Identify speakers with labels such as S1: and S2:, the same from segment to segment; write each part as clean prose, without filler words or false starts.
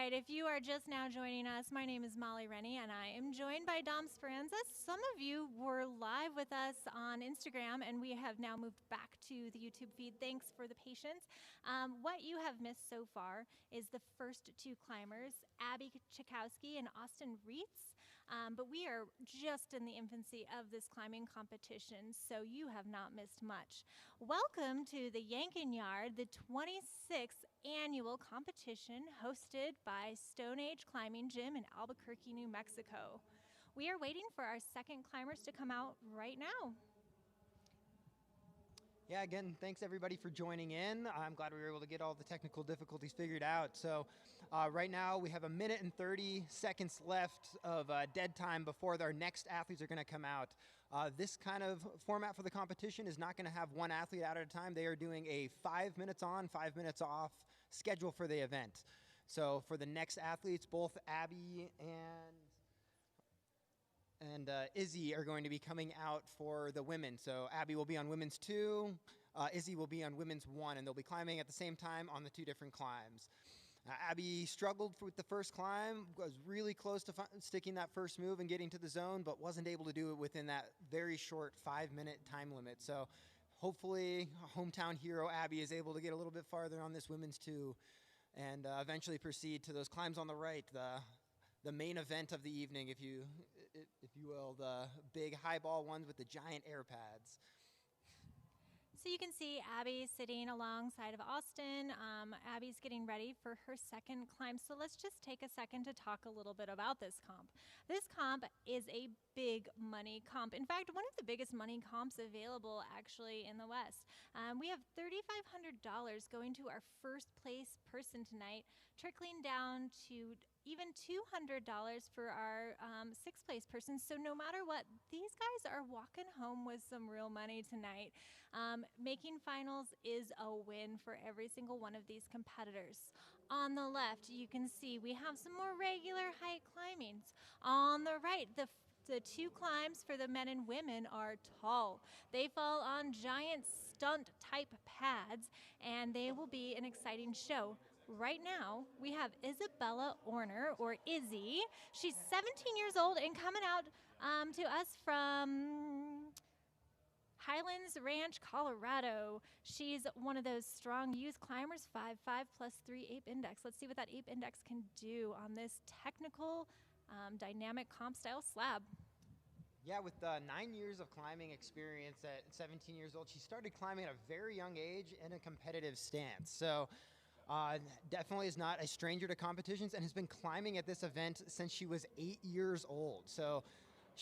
S1: right, if you are just now joining us, my name is Molly Rennie, and I am joined by Dom Speranza. Some of you were live with us on Instagram, and we have now moved back to the YouTube feed. Thanks for the patience. What you have missed so far is the first two climbers, Abby Chakowski and Austin Reitz, but we are just in the infancy of this climbing competition, so you have not missed much. Welcome to the Yank-n-Yard, the 26th annual competition hosted by Stone Age Climbing Gym in Albuquerque, New Mexico. We are waiting for our second climbers to come out right now.
S2: Yeah, again, thanks everybody for joining in. I'm glad we were able to get all the technical difficulties figured out. So right now we have 1 minute and 30 seconds left of dead time before our next athletes are going to come out. This kind of format for the competition is not going to have one athlete out at a time. They are doing a 5 minutes on, 5 minutes off schedule for the event. So for the next athletes, both Abby and Izzy are going to be coming out for the women. So Abby will be on women's 2, Izzy will be on women's 1, and they'll be climbing at the same time on the 2 different climbs. Abby struggled with the first climb, was really close to sticking that first move and getting to the zone, but wasn't able to do it within that very short 5-minute time limit. So hopefully hometown hero Abby is able to get a little bit farther on this women's 2 and eventually proceed to those climbs on the right, the main event of the evening, if you will, the big high ball ones with the giant air pads.
S1: So you can see Abby sitting alongside of Austin. Abby's getting ready for her second climb. So let's just take a second to talk a little bit about this comp. This comp is a big money comp. In fact, one of the biggest money comps available actually in the West. We have $3,500 going to our first place person tonight, trickling down to even $200 for our 6th place person. So no matter what, these guys are walking home with some real money tonight. Making finals is a win for every single one of these competitors. On the left, you can see we have some more regular height climbings. On the right, the 2 climbs for the men and women are tall. They fall on giant stunt type pads, and they will be an exciting show. Right now, we have Isabella Orner, or Izzy. She's 17 years old and coming out to us from Highlands Ranch, Colorado. She's one of those strong youth climbers, 5'5" plus 3 ape index. Let's see what that ape index can do on this technical, dynamic comp style slab.
S2: Yeah, with 9 years of climbing experience at 17 years old, she started climbing at a very young age in a competitive stance. So definitely is not a stranger to competitions and has been climbing at this event since she was 8 years old. So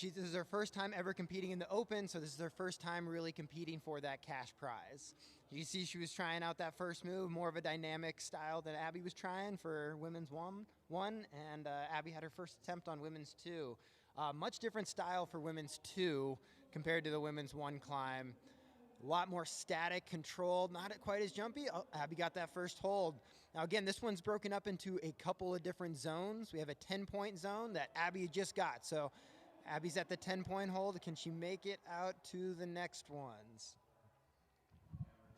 S2: this is her first time ever competing in the open, so this is her first time really competing for that cash prize. You see she was trying out that first move, more of a dynamic style than Abby was trying for women's one, and Abby had her first attempt on women's 2. Much different style for women's 2 compared to the women's 1 climb. A lot more static, controlled, not quite as jumpy. Oh, Abby got that first hold. Now again, this one's broken up into a couple of different zones. We have a 10-point zone that Abby just got. So Abby's at the 10-point hold. Can she make it out to the next ones?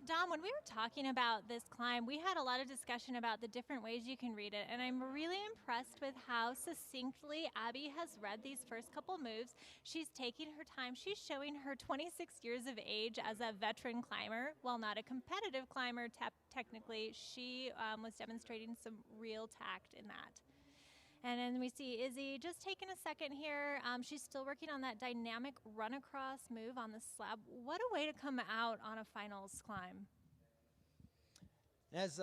S1: Dom, when we were talking about this climb, we had a lot of discussion about the different ways you can read it, and I'm really impressed with how succinctly Abby has read these first couple moves. She's taking her time. She's showing her 26 years of age as a veteran climber. While not a competitive climber, technically, she was demonstrating some real tact in that. And then we see Izzy just taking a second here. She's still working on that dynamic run across move on the slab. What a way to come out on a finals climb.
S2: As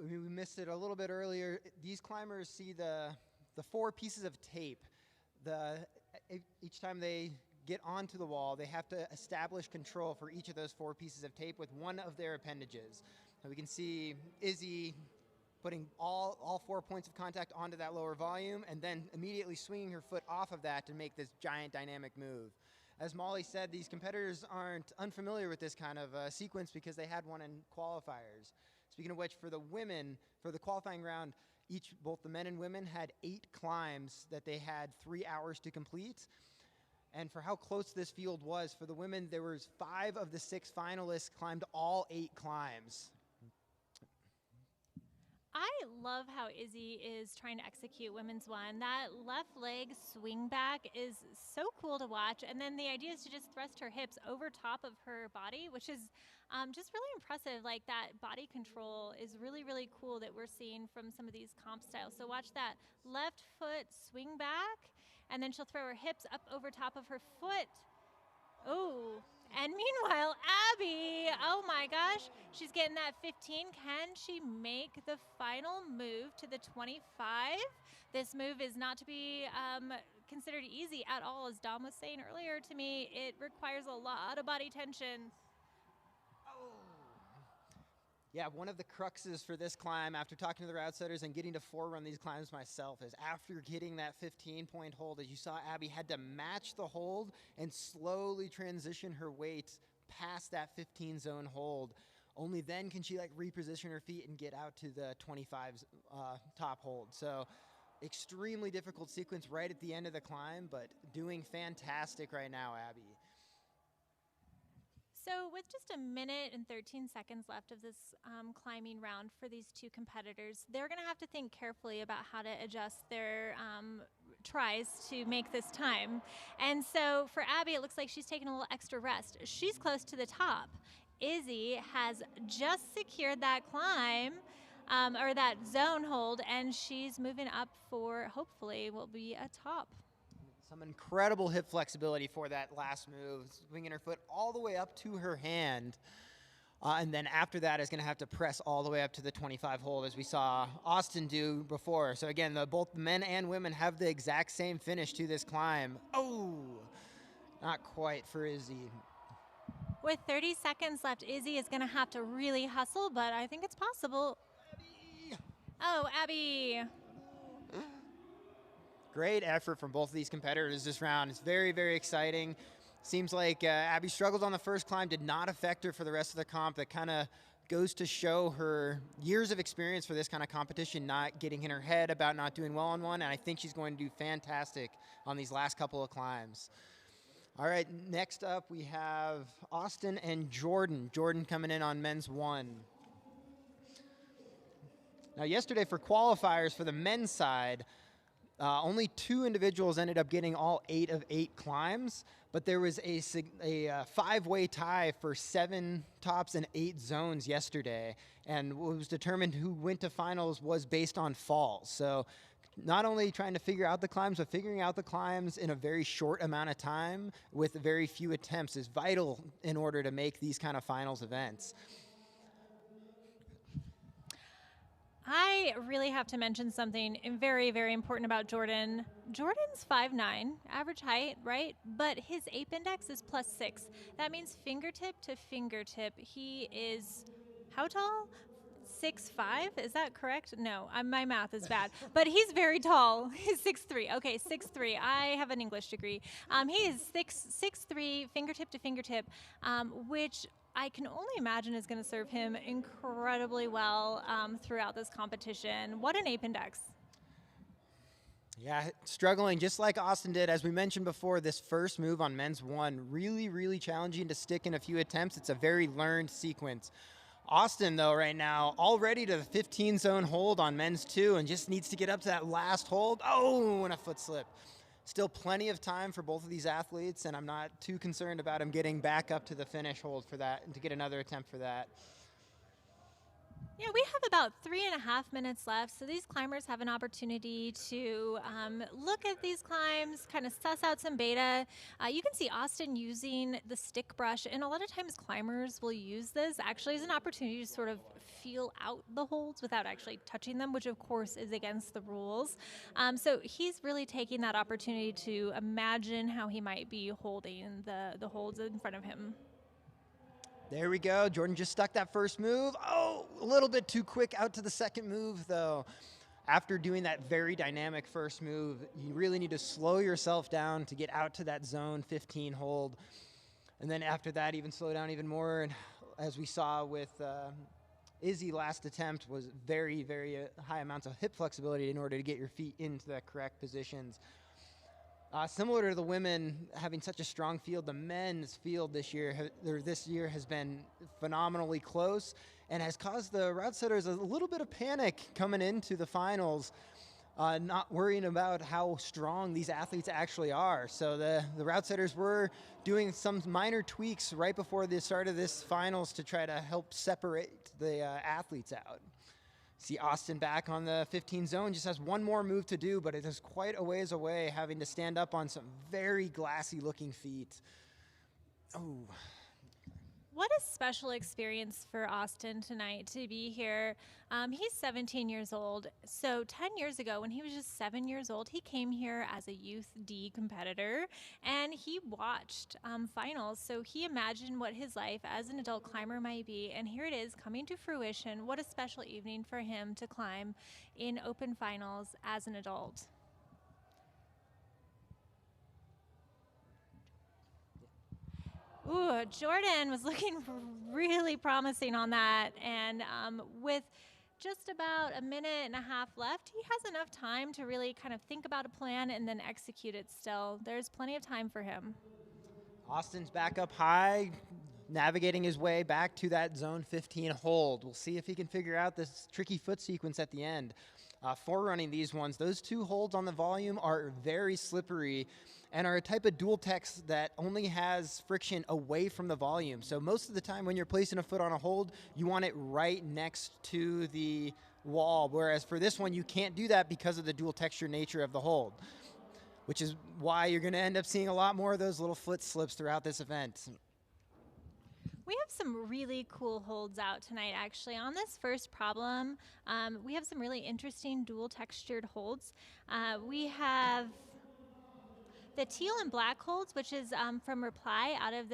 S2: we missed it a little bit earlier, these climbers see the 4 pieces of tape. Each time they get onto the wall, they have to establish control for each of those 4 pieces of tape with one of their appendages. So we can see Izzy putting all 4 points of contact onto that lower volume and then immediately swinging her foot off of that to make this giant dynamic move. As Molly said, these competitors aren't unfamiliar with this kind of sequence because they had one in qualifiers. Speaking of which, for the women, for the qualifying round, both the men and women had 8 climbs that they had 3 hours to complete. And for how close this field was, for the women, there was 5 of the 6 finalists climbed all 8 climbs.
S1: I love how Izzy is trying to execute women's one. That left leg swing back is so cool to watch. And then the idea is to just thrust her hips over top of her body, which is just really impressive. Like that body control is really, really cool that we're seeing from some of these comp styles. So watch that left foot swing back, and then she'll throw her hips up over top of her foot. Oh, and meanwhile, Abby, oh my gosh, she's getting that 15. Can she make the final move to the 25? This move is not to be considered easy at all. As Dom was saying earlier to me, it requires a lot of body tension.
S2: Yeah, one of the cruxes for this climb, after talking to the outsiders and getting to forerun these climbs myself, is after getting that 15-point hold, as you saw, Abby had to match the hold and slowly transition her weight past that 15 zone hold. Only then can she like reposition her feet and get out to the 25's top hold. So extremely difficult sequence right at the end of the climb, but doing fantastic right now, Abby.
S1: So with just a minute and 13 seconds left of this climbing round for these two competitors, they're going to have to think carefully about how to adjust their tries to make this time. And so for Abby, it looks like she's taking a little extra rest. She's close to the top. Izzy has just secured that climb, or that zone hold, and she's moving up for, hopefully, will be a top.
S2: Some incredible hip flexibility for that last move, swinging her foot all the way up to her hand. And then after that is going to have to press all the way up to the 25 hold, as we saw Austin do before. So again, both men and women have the exact same finish to this climb. Oh, not quite for Izzy.
S1: With 30 seconds left, Izzy is going to have to really hustle, but I think it's possible.
S2: Abby.
S1: Oh, Abby.
S2: Great effort from both of these competitors this round. It's very, very exciting. Seems like Abby struggled on the first climb, did not affect her for the rest of the comp. That kind of goes to show her years of experience for this kind of competition, not getting in her head about not doing well on one, and I think she's going to do fantastic on these last couple of climbs. All right, next up we have Austin and Jordan. Jordan coming in on men's one. Now yesterday for qualifiers for the men's side, only 2 individuals ended up getting all 8 of 8 climbs, but there was a 5-way tie for 7 tops and 8 zones yesterday, and what was determined who went to finals was based on falls. So not only trying to figure out the climbs, but figuring out the climbs in a very short amount of time with very few attempts is vital in order to make these kind of finals events.
S1: I really have to mention something very, very important about Jordan. Jordan's 5'9", average height, right? But his ape index is +6. That means fingertip to fingertip. He is, how tall? 6'5", is that correct? No, my math is bad. But he's very tall. He's 6'3". Okay, 6'3". I have an English degree. He is 6'3", fingertip to fingertip, which I can only imagine is going to serve him incredibly well throughout this competition. What an ape index.
S2: Yeah, struggling just like Austin did. As we mentioned before, this first move on men's one, really, really challenging to stick in a few attempts. It's a very learned sequence. Austin, though, right now, already to the 15 zone hold on men's two and just needs to get up to that last hold. Oh, and a foot slip. Still plenty of time for both of these athletes, and I'm not too concerned about him getting back up to the finish hold for that and to get another attempt for that.
S1: Yeah, we have about 3.5 minutes left, so these climbers have an opportunity to look at these climbs, kind of suss out some beta. You can see Austin using the stick brush, and a lot of times climbers will use this actually as an opportunity to sort of feel out the holds without actually touching them, which of course is against the rules. So he's really taking that opportunity to imagine how he might be holding the holds in front of him.
S2: There we go. Jordan just stuck that first move. Oh, a little bit too quick out to the second move, though. After doing that very dynamic first move, you really need to slow yourself down to get out to that zone 15 hold. And then after that, even slow down even more. And as we saw with Izzy last attempt, was very, very high amounts of hip flexibility in order to get your feet into the correct positions. Similar to the women having such a strong field, the men's field this year has been phenomenally close and has caused the route setters a little bit of panic coming into the finals, not worrying about how strong these athletes actually are. So the route setters were doing some minor tweaks right before the start of this finals to try to help separate the athletes out. See Austin back on the 15 zone, just has one more move to do, but it is quite a ways away, having to stand up on some very glassy looking feet. Oh.
S1: What a special experience for Austin tonight to be here. He's 17 years old. So 10 years ago, when he was just 7 years old, he came here as a youth D competitor, and he watched finals. So he imagined what his life as an adult climber might be, and here it is coming to fruition. What a special evening for him to climb in open finals as an adult. Ooh, Jordan was looking really promising on that, and with just about a minute and a half left, he has enough time to really kind of think about a plan and then execute it still. There's plenty of time for him.
S2: Austin's back up high, navigating his way back to that zone 15 hold. We'll see if he can figure out this tricky foot sequence at the end. Forerunning these ones, those two holds on the volume are very slippery and are a type of dual text that only has friction away from the volume. So most of the time when you're placing a foot on a hold, you want it right next to the wall, whereas for this one, you can't do that because of the dual texture nature of the hold, which is why you're gonna end up seeing a lot more of those little foot slips throughout this event.
S1: We have some really cool holds out tonight, actually. On this first problem, we have some really interesting dual textured holds. We have the teal and black holds, which is from Reply out of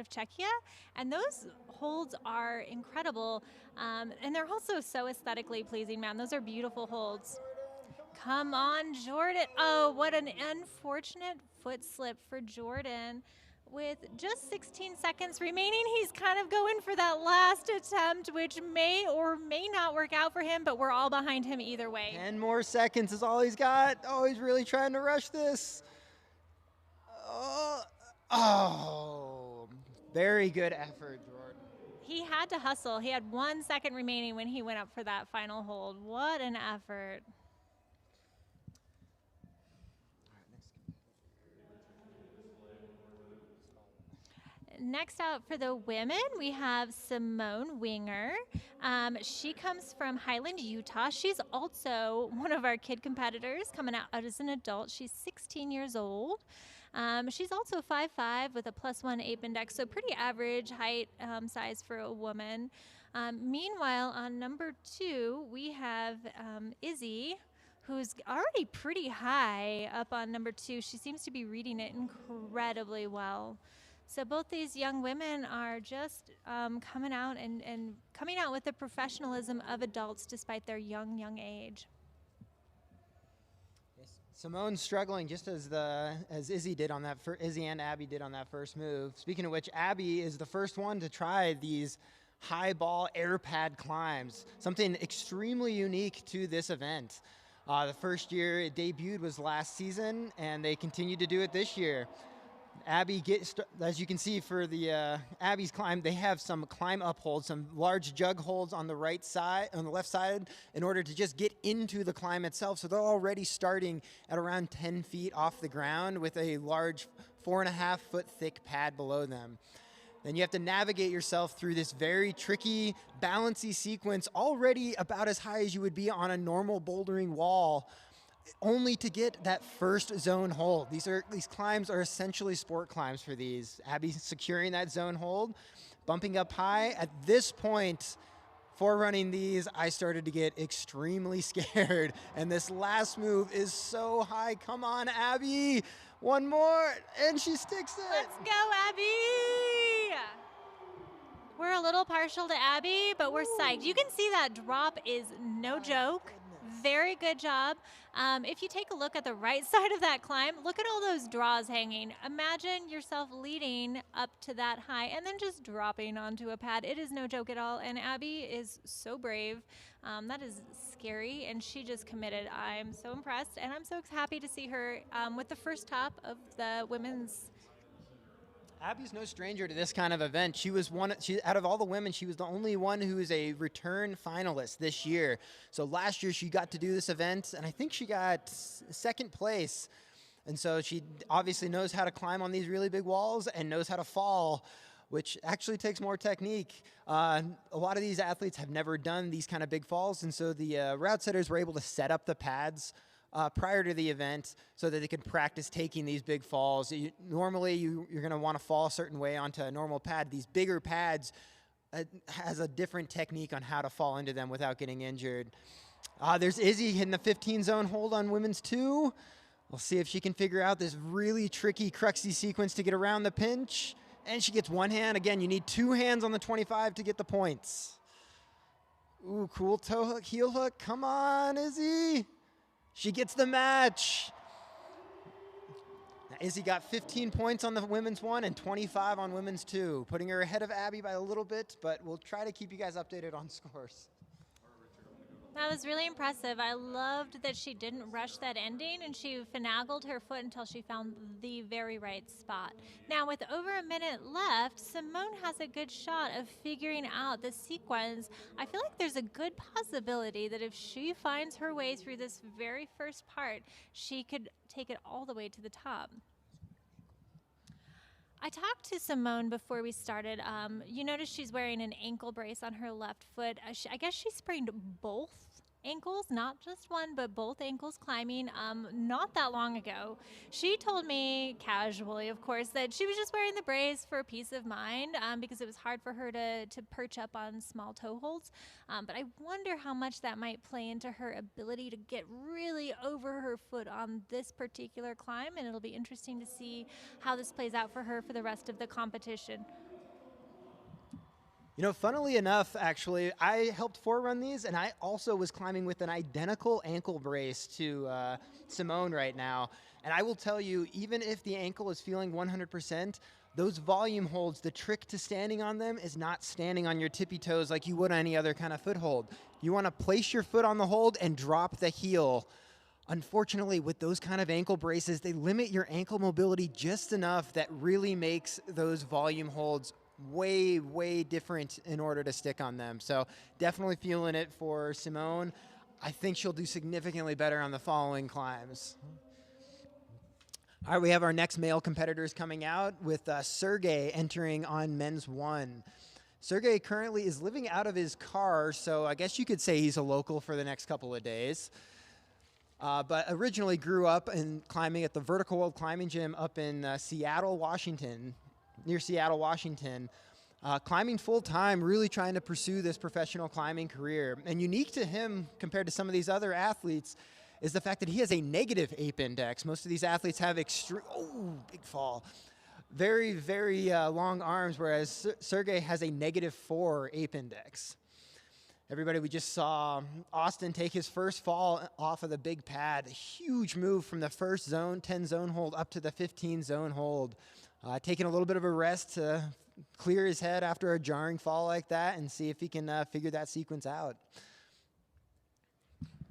S1: Czechia, and those holds are incredible, and they're also so aesthetically pleasing, man. Those are beautiful holds. Come on, Jordan. Oh, what an unfortunate foot slip for Jordan. With just 16 seconds remaining, he's kind of going for that last attempt, which may or may not work out for him, but we're all behind him either way.
S2: 10 more seconds is all he's got. Oh, he's really trying to rush this. Oh, very good effort, Jordan.
S1: He had to hustle. He had 1 second remaining when he went up for that final hold. What an effort. Next out for the women, we have Simone Winger. She comes from Highland, Utah. She's also one of our kid competitors coming out as an adult. She's 16 years old. She's also 5'5" with a +1 ape index, so pretty average height size for a woman. Meanwhile, on number 2, we have Izzy, who's already pretty high up on number 2. She seems to be reading it incredibly well. So both these young women are just coming out and coming out with the professionalism of adults despite their young age.
S2: Yes. Simone's struggling just as Izzy did on that. Izzy and Abby did on that first move. Speaking of which, Abby is the first one to try these high ball air pad climbs, something extremely unique to this event. The first year it debuted was last season, and they continued to do it this year. Abby as you can see for the Abby's climb, they have some climb up holds, some large jug holds on the left side in order to just get into the climb itself. So they're already starting at around 10 feet off the ground with a large 4.5 foot thick pad below them. Then you have to navigate yourself through this very tricky, balancy sequence, already about as high as you would be on a normal bouldering wall, only to get that first zone hold. These climbs are essentially sport climbs for these. Abby's securing that zone hold, bumping up high. At this point, forerunning these, I started to get extremely scared. And this last move is so high. Come on, Abby. One more, and she sticks it.
S1: Let's go, Abby. We're a little partial to Abby, but we're psyched. You can see that drop is no joke. Very good job. If you take a look at the right side of that climb, look at all those draws hanging. Imagine yourself leading up to that high and then just dropping onto a pad. It is no joke at all, and Abby is so brave. That is scary, and she just committed. I'm so impressed, and I'm so happy to see her with the first top of the women's.
S2: Abby's no stranger to this kind of event. She was out of all the women, she was the only one who is a return finalist this year. So last year she got to do this event, and I think she got second place. And so she obviously knows how to climb on these really big walls and knows how to fall, which actually takes more technique. A lot of these athletes have never done these kind of big falls, and so the route setters were able to set up the pads prior to the event so that they could practice taking these big falls. Normally, you're going to want to fall a certain way onto a normal pad. These bigger pads has a different technique on how to fall into them without getting injured. There's Izzy hitting the 15 zone hold on women's 2. We'll see if she can figure out this really tricky, cruxy sequence to get around the pinch. And she gets one hand. Again, you need 2 hands on the 25 to get the points. Ooh, cool toe hook, heel hook. Come on, Izzy. She gets the match. Now, Izzy got 15 points on the women's 1 and 25 on women's 2, putting her ahead of Abby by a little bit, but we'll try to keep you guys updated on scores.
S1: That was really impressive. I loved that she didn't rush that ending, and she finagled her foot until she found the very right spot. Now, with over a minute left, Simone has a good shot of figuring out the sequence. I feel like there's a good possibility that if she finds her way through this very first part, she could take it all the way to the top. I talked to Simone before we started. You notice she's wearing an ankle brace on her left foot. I guess she sprained both ankles, not just one, but both ankles climbing not that long ago. She told me casually, of course, that she was just wearing the brace for peace of mind because it was hard for her to perch up on small toe holds. But I wonder how much that might play into her ability to get really over her foot on this particular climb, and it'll be interesting to see how this plays out for her for the rest of the competition.
S2: You know, funnily enough, actually, I helped forerun these, and I also was climbing with an identical ankle brace to Simone right now. And I will tell you, even if the ankle is feeling 100%, those volume holds, the trick to standing on them is not standing on your tippy toes like you would on any other kind of foothold. You want to place your foot on the hold and drop the heel. Unfortunately, with those kind of ankle braces, they limit your ankle mobility just enough that really makes those volume holds way, way different in order to stick on them. So definitely feeling it for Simone. I think she'll do significantly better on the following climbs. All right, we have our next male competitors coming out with Sergey entering on men's 1. Sergey currently is living out of his car, so I guess you could say he's a local for the next couple of days. But originally grew up in climbing at the Vertical World Climbing Gym up in Seattle, Washington, near Seattle, Washington, climbing full-time, really trying to pursue this professional climbing career. And unique to him compared to some of these other athletes is the fact that he has a negative ape index. Most of these athletes have big fall. Very, very long arms, whereas Sergey has a -4 ape index. Everybody, we just saw Austin take his first fall off of the big pad. A huge move from the first 10 zone hold up to the 15 zone hold. Taking a little bit of a rest to clear his head after a jarring fall like that and see if he can figure that sequence out.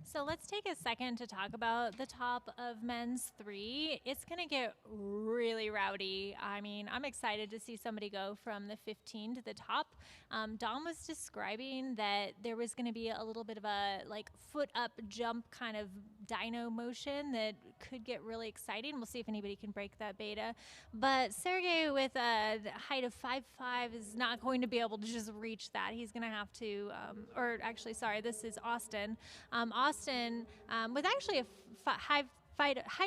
S1: So let's take a second to talk about the top of men's 3. It's going to get really rowdy. I mean, I'm excited to see somebody go from the 15 to the top. Dom was describing that there was going to be a little bit of a foot up jump kind of dyno motion that could get really exciting. We'll see if anybody can break that beta. But Sergey with a height of 5'5" is not going to be able to just reach that. He's going to have to, this is Austin. Austin, with actually a height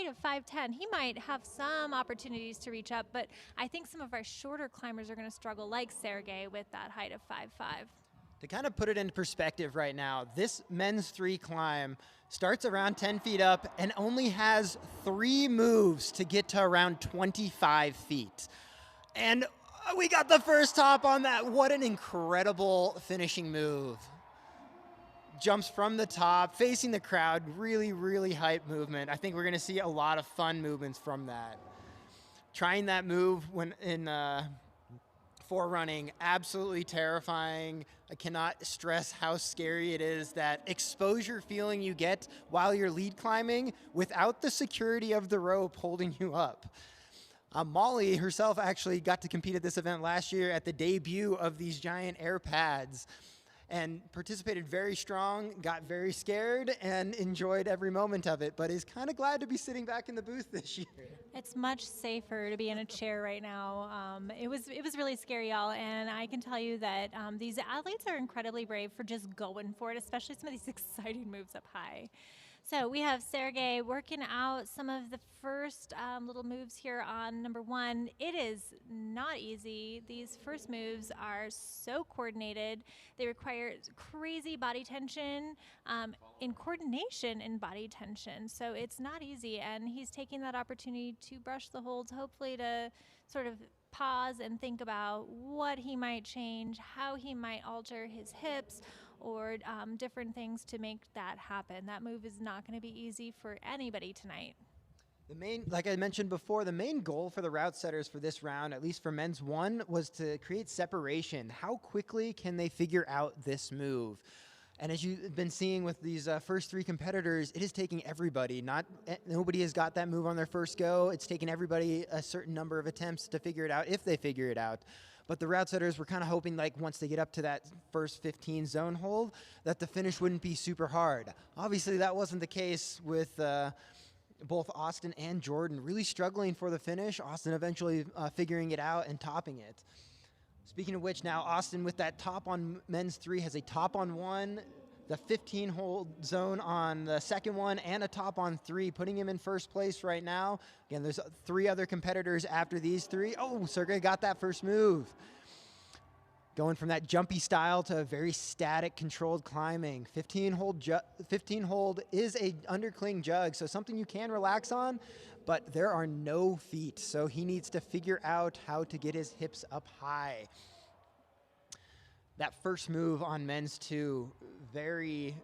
S1: of 5'10", he might have some opportunities to reach up, but I think some of our shorter climbers are going to struggle, like Sergey, with that height of 5'5".
S2: To kind of put it into perspective right now, this men's 3 climb starts around 10 feet up and only has 3 moves to get to around 25 feet. And we got the first top on that. What an incredible finishing move. jumps from the top, facing the crowd. Really, really hype movement. I think we're going to see a lot of fun movements from that. Trying that move when in forerunning, absolutely terrifying. I cannot stress how scary it is, that exposure feeling you get while you're lead climbing without the security of the rope holding you up. Molly herself actually got to compete at this event last year at the debut of these giant air pads and participated very strong, got very scared, and enjoyed every moment of it, but is kind of glad to be sitting back in the booth this year.
S1: It's much safer to be in a chair right now. It was really scary, y'all, and I can tell you that these athletes are incredibly brave for just going for it, especially some of these exciting moves up high. So we have Sergey working out some of the first little moves here on number 1. It is not easy. These first moves are so coordinated. They require crazy body tension, in coordination and body tension. So it's not easy, and he's taking that opportunity to brush the holds, hopefully to sort of pause and think about what he might change, how he might alter his hips, or different things to make that happen. That move is not going to be easy for anybody tonight.
S2: Like I mentioned before, the main goal for the route setters for this round, at least for men's 1, was to create separation. How quickly can they figure out this move? And as you've been seeing with these first 3 competitors, it is taking everybody. Nobody has got that move on their first go. It's taken everybody a certain number of attempts to figure it out, if they figure it out. But the route setters were kind of hoping, like, once they get up to that first 15 zone hold, that the finish wouldn't be super hard. Obviously, that wasn't the case with both Austin and Jordan really struggling for the finish. Austin eventually figuring it out and topping it. Speaking of which, now Austin with that top on men's 3 has a top on 1, the 15 hold zone on the second one, and a top on 3, putting him in first place right now. Again, there's 3 other competitors after these 3. Oh, Sergey got that first move. Going from that jumpy style to very static, controlled climbing. 15 hold is a undercling jug, so something you can relax on, but there are no feet, so he needs to figure out how to get his hips up high. That first move on men's 2, very...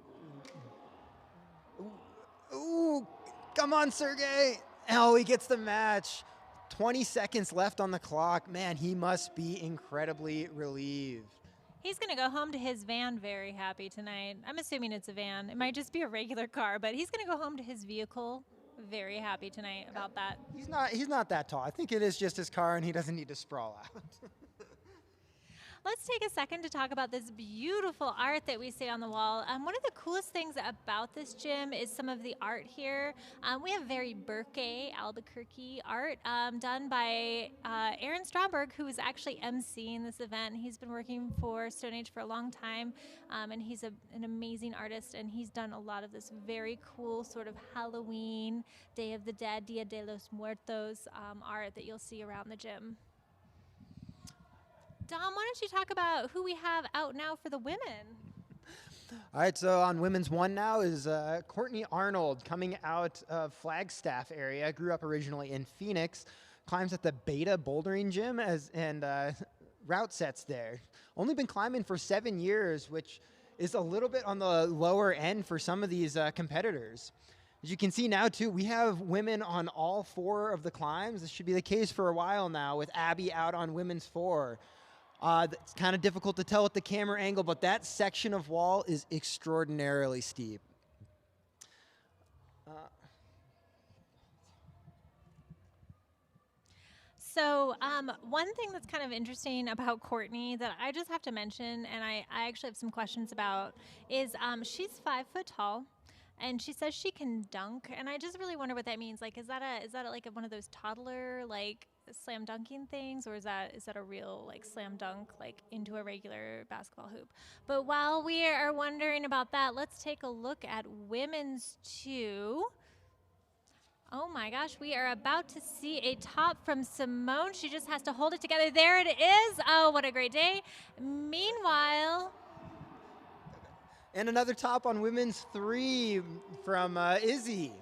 S2: Ooh, come on, Sergey! Oh, he gets the match. 20 seconds left on the clock. Man, he must be incredibly relieved.
S1: He's going to go home to his van very happy tonight. I'm assuming it's a van. It might just be a regular car, but he's going to go home to his vehicle very happy tonight about that.
S2: He's not that tall. I think it is just his car, and he doesn't need to sprawl out.
S1: Let's take a second to talk about this beautiful art that we see on the wall. One of the coolest things about this gym is some of the art here. We have very Albuquerque art done by Aaron Stromberg, who is actually emceeing this event. He's been working for Stone Age for a long time, and he's an amazing artist, and he's done a lot of this very cool sort of Halloween, Day of the Dead, Dia de los Muertos art that you'll see around the gym. Dom, why don't you talk about who we have out now for the women?
S2: All right, so on women's 1 now is Courtney Arnold, coming out of Flagstaff area. Grew up originally in Phoenix, climbs at the Beta Bouldering Gym and route sets there. Only been climbing for 7 years, which is a little bit on the lower end for some of these competitors. As you can see now, too, we have women on all 4 of the climbs. This should be the case for a while now, with Abby out on women's 4. It's kind of difficult to tell with the camera angle, but that section of wall is extraordinarily steep.
S1: So one thing that's kind of interesting about Courtney that I just have to mention, and I actually have some questions about, is she's 5 foot tall. And she says she can dunk, and I just really wonder what that means. Like, is that like one of those toddler like slam dunking things, or is that a real like slam dunk like into a regular basketball hoop? But while we are wondering about that, let's take a look at women's 2. Oh my gosh, we are about to see a top from Simone. She just has to hold it together. There it is. Oh, what a great day. Meanwhile...
S2: And another top on women's 3 from Izzy.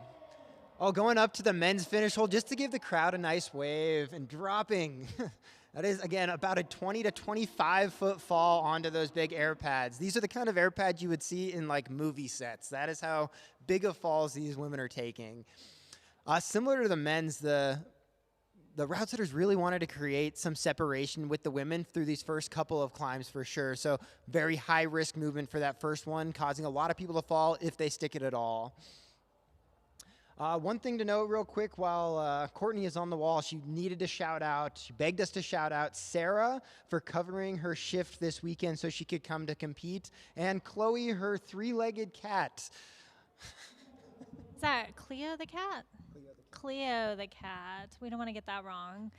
S2: Oh, going up to the men's finish hold just to give the crowd a nice wave and dropping That is, again, about a 20 to 25 foot fall onto those big air pads. These are the kind of air pads you would see in like movie sets. That is how big of falls these women are taking. Similar to the men's, the route setters really wanted to create some separation with the women through these first couple of climbs for sure. So very high risk movement for that first one, causing a lot of people to fall if they stick it at all. One thing to note real quick while Courtney is on the wall, she needed to shout out, she begged us to shout out Sarah for covering her shift this weekend so she could come to compete, and Chloe, her three-legged cat.
S1: Is that Cleo the cat? Cleo the cat. We don't want to get that wrong.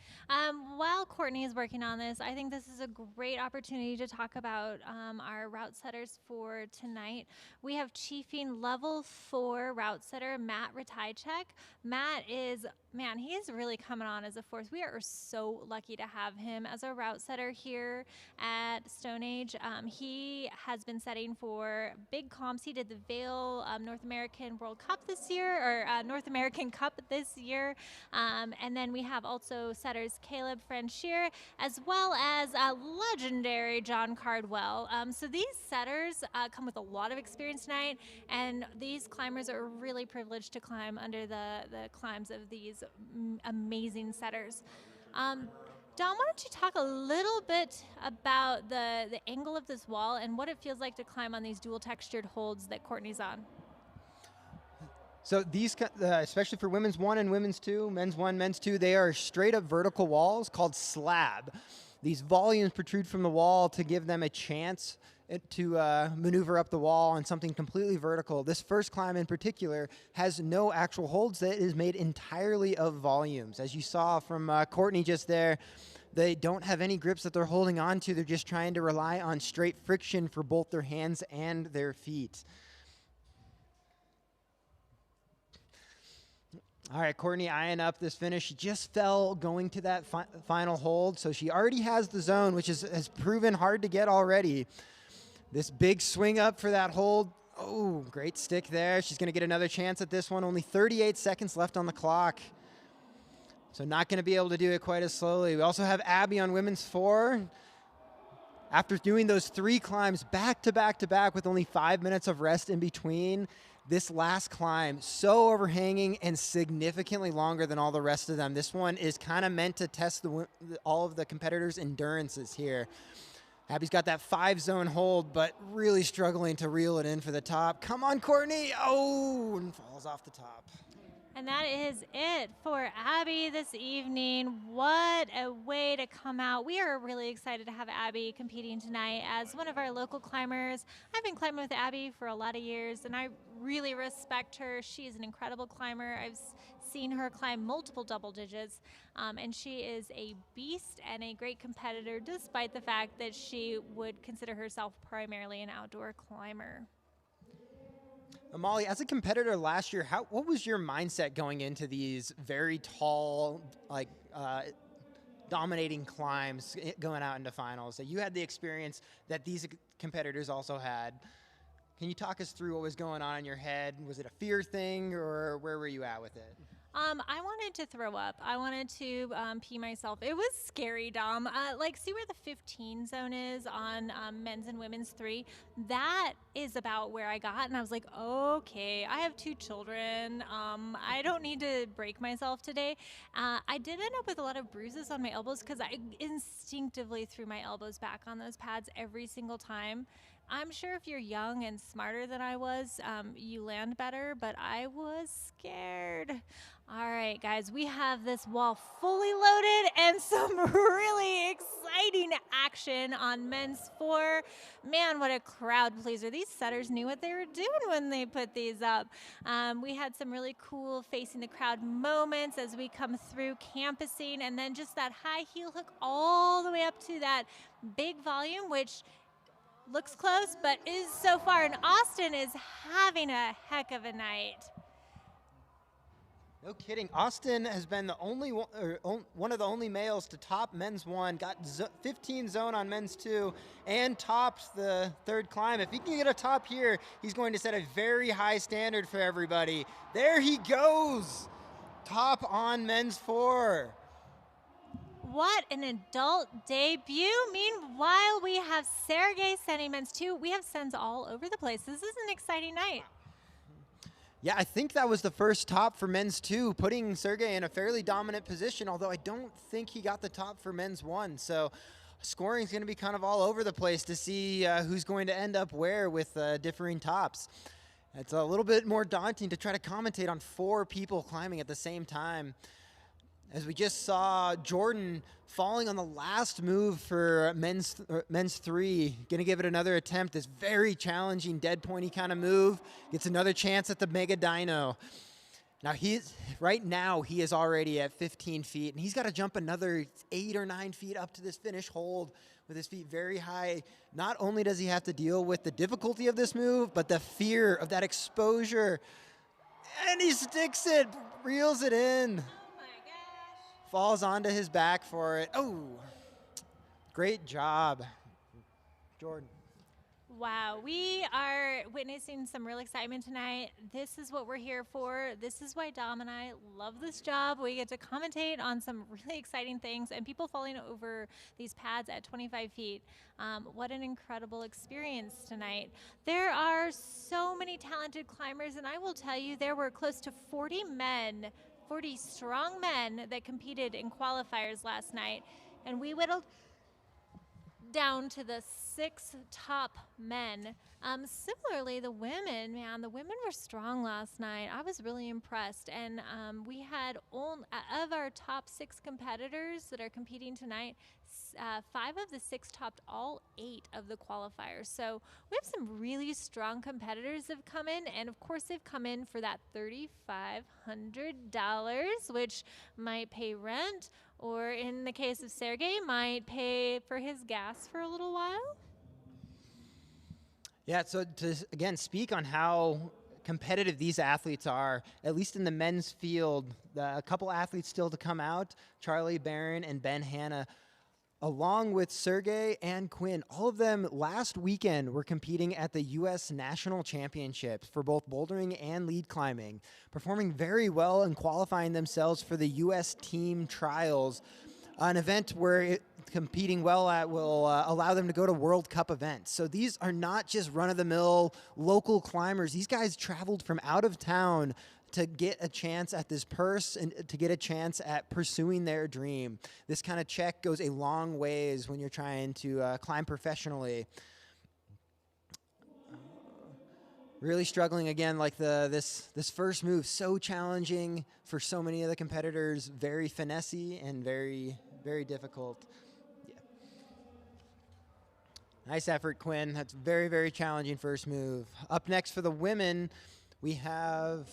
S1: While Courtney is working on this, I think this is a great opportunity to talk about our route setters for tonight. We have Chiefing Level 4 route setter Matt Ratajczyk. Matt is, man, he's really coming on as a force. We are so lucky to have him as a route setter here at Stone Age. He has been setting for big comps. He did the Vail North American World Cup this year, or North American Cup this year. And then we have also setters Caleb Franchier, as well as legendary John Cardwell. So these setters come with a lot of experience tonight, and these climbers are really privileged to climb under the climbs of these amazing setters. Dom, why don't you talk a little bit about the angle of this wall and what it feels like to climb on these dual textured holds that Courtney's on?
S2: So these, especially for women's 1 and women's 2, men's 1, men's 2, they are straight up vertical walls called slab. These volumes protrude from the wall to give them a chance to maneuver up the wall on something completely vertical. This first climb in particular has no actual holds. That is made entirely of volumes. As you saw from Courtney just there, they don't have any grips that they're holding on to. They're just trying to rely on straight friction for both their hands and their feet. All right, Courtney eyeing up this finish. She just fell going to that final hold, so she already has the zone, which has proven hard to get already. This big swing up for that hold. Oh, great stick there. She's going to get another chance at this one. Only 38 seconds left on the clock, so not going to be able to do it quite as slowly. We also have Abby on women's 4. After doing those 3 climbs back to back to back with only 5 minutes of rest in between, this last climb, so overhanging and significantly longer than all the rest of them. This one is kind of meant to test all of the competitors' endurances here. Abby's got that 5-zone hold, but really struggling to reel it in for the top. Come on, Courtney. Oh, and falls off the top.
S1: And that is it for Abby this evening. What a way to come out. We are really excited to have Abby competing tonight as one of our local climbers. I've been climbing with Abby for a lot of years, and I really respect her. She is an incredible climber. I've seen her climb multiple double digits, and she is a beast and a great competitor, despite the fact that she would consider herself primarily an outdoor climber.
S2: Molly, as a competitor last year, what was your mindset going into these very tall, dominating climbs going out into finals? So you had the experience that these competitors also had. Can you talk us through what was going on in your head? Was it a fear thing, or where were you at with it?
S1: I wanted to throw up. I wanted to pee myself. It was scary, Dom. See where the 15 zone is on men's and women's 3? That is about where I got, and I was like, okay, I have 2 children. I don't need to break myself today. I did end up with a lot of bruises on my elbows because I instinctively threw my elbows back on those pads every single time. I'm sure if you're young and smarter than I was, you land better, but I was scared. All right, guys, we have this wall fully loaded and some really exciting action on men's 4. Man, what a crowd pleaser. These setters knew what they were doing when they put these up. We had some really cool facing the crowd moments as we come through campusing, and then just that high heel hook all the way up to that big volume, which looks close, but is so far. And Austin is having a heck of a night.
S2: No kidding. Austin has been the only one of the only males to top men's 1, got 15 zone on men's 2, and topped the 3rd climb. If he can get a top here, he's going to set a very high standard for everybody. There he goes. Top on men's 4.
S1: What an adult debut. Meanwhile, we have Sergey sending men's 2. We have sends all over the place. This is an exciting night.
S2: Yeah, I think that was the first top for men's 2, putting Sergey in a fairly dominant position, although I don't think he got the top for men's 1. So scoring is going to be kind of all over the place to see who's going to end up where with differing tops. It's a little bit more daunting to try to commentate on 4 people climbing at the same time. As we just saw Jordan falling on the last move for men's 3, gonna give it another attempt. This very challenging dead pointy kind of move. Gets another chance at the mega dyno. Now right now he is already at 15 feet, and he's got to jump another 8 or 9 feet up to this finish hold with his feet very high. Not only does he have to deal with the difficulty of this move, but the fear of that exposure. And he sticks it, reels it in. Falls onto his back for it. Oh, great job, Jordan.
S1: Wow, we are witnessing some real excitement tonight. This is what we're here for. This is why Dom and I love this job. We get to commentate on some really exciting things and people falling over these pads at 25 feet. What an incredible experience tonight. There are so many talented climbers, and I will tell you there were close to 40 strong men that competed in qualifiers last night, and we whittled down to the 6 top men. Similarly, the women were strong last night. I was really impressed, and we had of our top 6 competitors that are competing tonight, 5 of the 6 topped all 8 of the qualifiers. So we have some really strong competitors that have come in, and of course they've come in for that $3,500, which might pay rent, or in the case of Sergey, might pay for his gas for a little while.
S2: Yeah, so to, again, speak on how competitive these athletes are, at least in the men's field, a couple athletes still to come out, Charlie Barron and Ben Hanna, along with Sergey and Quinn. All of them last weekend were competing at the U.S. National Championships for both bouldering and lead climbing, performing very well and qualifying themselves for the U.S. team trials, an event where competing well at will allow them to go to World Cup events. So these are not just run-of-the-mill local climbers. These guys traveled from out of town to get a chance at this purse and to get a chance at pursuing their dream. This kind of check goes a long ways when you're trying to climb professionally. Really struggling again, like this first move, so challenging for so many of the competitors, very finessey and very, very difficult. Yeah. Nice effort, Quinn. That's very, very challenging first move. Up next for the women, we have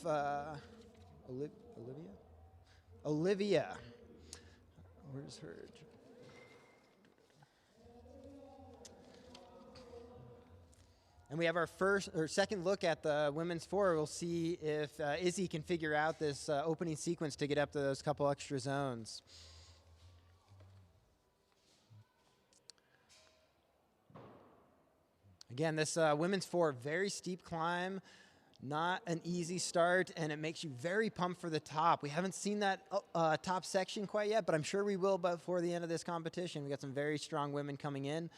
S2: Olivia. Where's her? And we have our second look at the women's 4. We'll see if Izzy can figure out this opening sequence to get up to those couple extra zones. Again, this women's 4, very steep climb, not an easy start, and it makes you very pumped for the top. We haven't seen that top section quite yet, but I'm sure we will before the end of this competition. We got some very strong women coming in.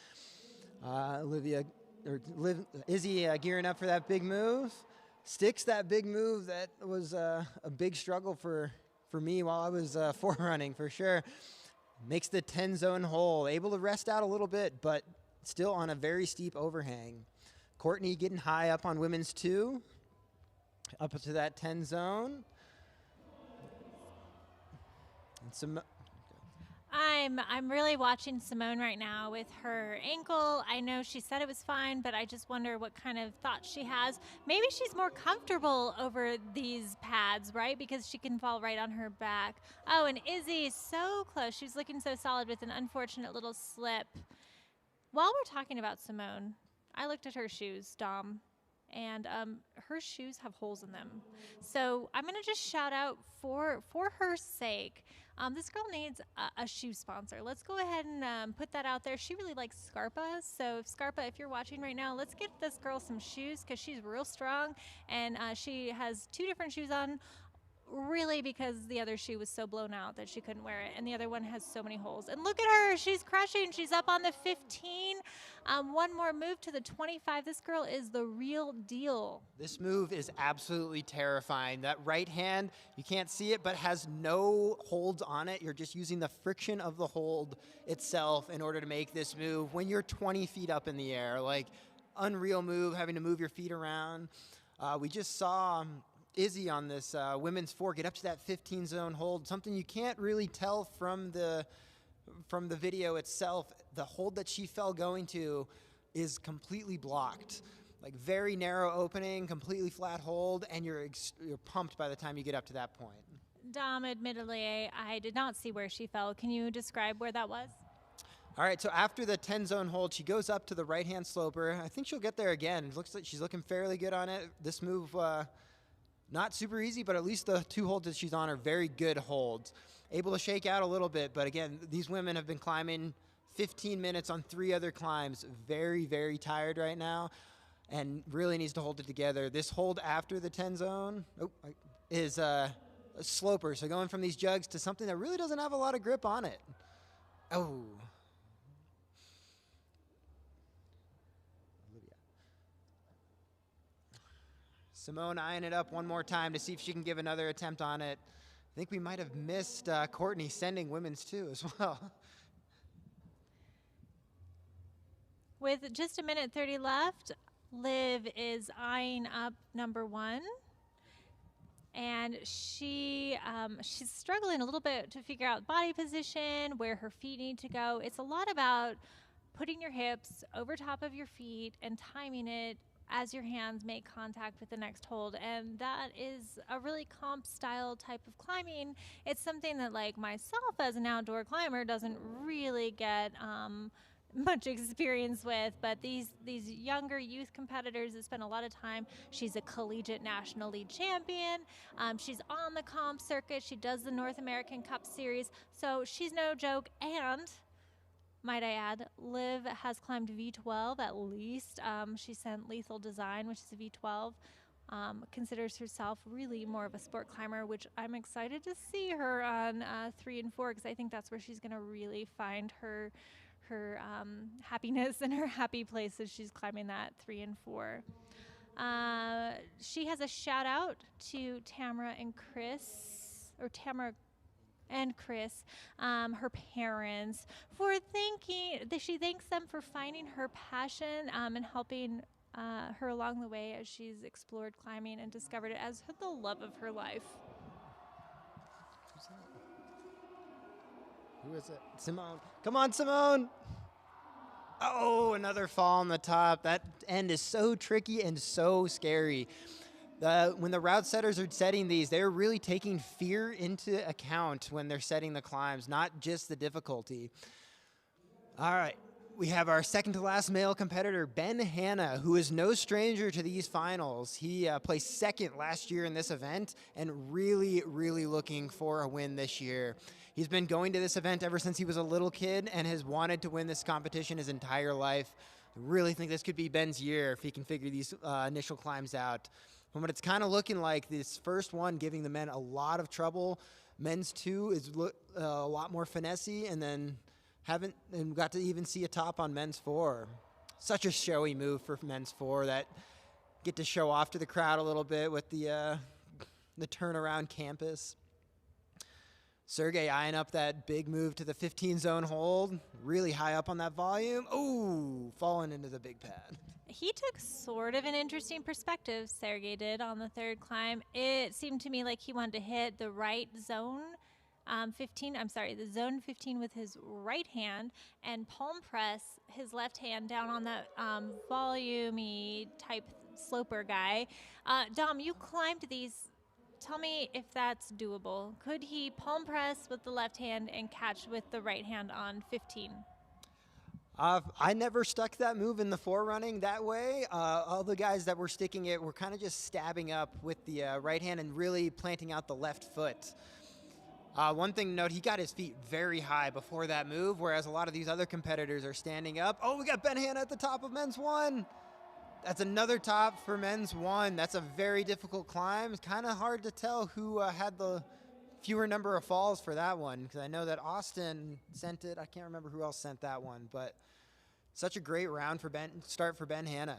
S2: Izzy gearing up for that big move. Sticks that big move that was a big struggle for me while I was forerunning, for sure. Makes the 10-zone hole. Able to rest out a little bit, but still on a very steep overhang. Courtney getting high up on women's 2. Up to that 10 zone. And
S1: I'm really watching Simone right now with her ankle. I know she said it was fine, but I just wonder what kind of thoughts she has. Maybe she's more comfortable over these pads, right? Because she can fall right on her back. Oh, and Izzy is so close. She's looking so solid with an unfortunate little slip. While we're talking about Simone, I looked at her shoes, Dom, and her shoes have holes in them. So I'm going to just shout out for her sake. This girl needs a shoe sponsor. Let's go ahead and put that out there. She really likes Scarpa. So Scarpa, if you're watching right now, let's get this girl some shoes because she's real strong. And she has 2 different shoes on really because the other shoe was so blown out that she couldn't wear it, and the other one has so many holes. And look at her, she's crushing. She's up on the 15. One more move to the 25. This girl is the real deal.
S2: This move is absolutely terrifying. That right hand, you can't see it, but has no holds on it. You're just using the friction of the hold itself in order to make this move when you're 20 feet up in the air. Like, unreal move, having to move your feet around. We just saw Izzy on this women's 4 get up to that 15 zone hold, something you can't really tell from the video itself. The hold that she fell going to is completely blocked, like very narrow opening, completely flat hold, and you're pumped by the time you get up to that point.
S1: Dom, admittedly, I did not see where she fell. Can you describe where that was?
S2: All right, so after the 10 zone hold, she goes up to the right hand sloper. I think she'll get there again. It looks like she's looking fairly good on it. This move, not super easy, but at least the 2 holds that she's on are very good holds. Able to shake out a little bit, but again, these women have been climbing 15 minutes on 3 other climbs. Very, very tired right now, and really needs to hold it together. This hold after the 10 zone is a sloper, so going from these jugs to something that really doesn't have a lot of grip on it. Oh. Simone eyeing it up one more time to see if she can give another attempt on it. I think we might have missed Courtney sending women's 2 as well.
S1: With just a minute 30 left, Liv is eyeing up number 1. And she's struggling a little bit to figure out body position, where her feet need to go. It's a lot about putting your hips over top of your feet and timing it as your hands make contact with the next hold. And that is a really comp style type of climbing. It's something that, like myself as an outdoor climber, doesn't really get much experience with, but these younger youth competitors that spend a lot of time. She's a collegiate national league champion. She's on the comp circuit. She does the North American Cup Series, so she's no joke. And might I add, Liv has climbed V12 at least. She sent Lethal Design, which is a V12. Considers herself really more of a sport climber, which I'm excited to see her on 3 and 4, because I think that's where she's going to really find her happiness and her happy place as she's climbing that 3 and 4. She has a shout out to Tamara and Chris, her parents, for she thanks them for finding her passion and helping her along the way as she's explored climbing and discovered it as the love of her life.
S2: Who is it? Simone. Come on, Simone. Oh, another fall on the top. That end is so tricky and so scary. When the route setters are setting these, they're really taking fear into account when they're setting the climbs, not just the difficulty. All right. We have our second to last male competitor, Ben Hanna, who is no stranger to these finals. He placed second last year in this event and really, really looking for a win this year. He's been going to this event ever since he was a little kid and has wanted to win this competition his entire life. I really think this could be Ben's year if he can figure these initial climbs out. But it's kind of looking like this first one giving the men a lot of trouble. Men's 2 is a lot more finessey, and then got to even see a top on men's 4. Such a showy move for men's 4 that get to show off to the crowd a little bit with the turnaround campus. Sergey eyeing up that big move to the 15 zone hold, really high up on that volume. Oh, falling into the big pad.
S1: He took sort of an interesting perspective, Sergey did, on the 3rd climb. It seemed to me like he wanted to hit the right zone, the zone 15 with his right hand and palm press his left hand down on that volume-y type sloper guy. Dom, you climbed these. Tell me if that's doable. Could he palm press with the left hand and catch with the right hand on 15?
S2: I never stuck that move in the 4 running that way. All the guys that were sticking it were kind of just stabbing up with the right hand and really planting out the left foot. One thing to note, he got his feet very high before that move, whereas a lot of these other competitors are standing up. Oh, we got Ben Hanna at the top of men's 1. That's another top for men's 1. That's a very difficult climb. It's kind of hard to tell who had the fewer number of falls for that one, because I know that Austin sent it. I can't remember who else sent that one, but such a great round for start for Ben Hanna.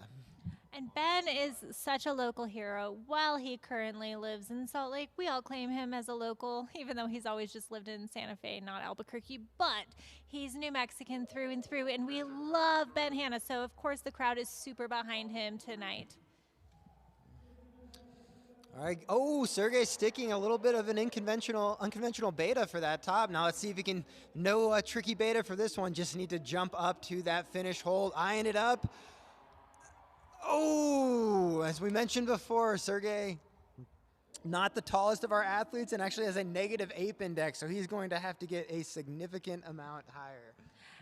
S1: And Ben is such a local hero. While he currently lives in Salt Lake, we all claim him as a local, even though he's always just lived in Santa Fe, not Albuquerque. But he's New Mexican through and through, and we love Ben Hanna. So, of course, the crowd is super behind him tonight.
S2: All right. Oh, Sergey sticking a little bit of an unconventional beta for that top. Now let's see if he can. No tricky beta for this one. Just need to jump up to that finish hold. Eyeing it up. Oh, as we mentioned before, Sergey, not the tallest of our athletes and actually has a negative ape index, so he's going to have to get a significant amount higher.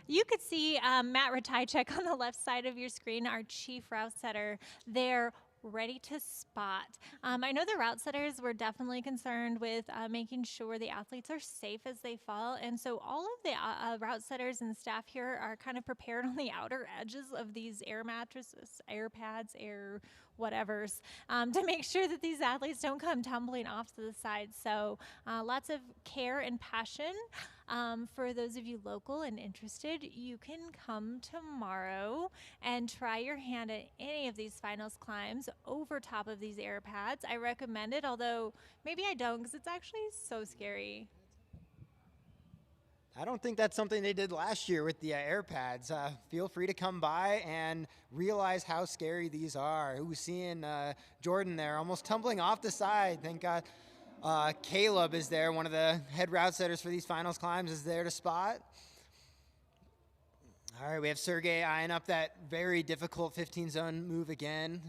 S1: You could see Matt Ratajczyk on the left side of your screen, our chief route setter there, ready to spot. I know the route setters were definitely concerned with making sure the athletes are safe as they fall, and so all of the route setters and staff here are kind of prepared on the outer edges of these air mattresses, air pads, air whatevers, to make sure that these athletes don't come tumbling off to the side. So lots of care and passion. For those of you local and interested, you can come tomorrow and try your hand at any of these finals climbs over top of these air pads. I recommend it, although maybe I don't, because it's actually so scary.
S2: I don't think that's something they did last year with the air pads. Feel free to come by and realize how scary these are. Who's seeing Jordan there almost tumbling off the side? Thank God. Caleb is there, one of the head route setters for these finals climbs, is there to spot. All right, we have Sergey eyeing up that very difficult 15-zone move again.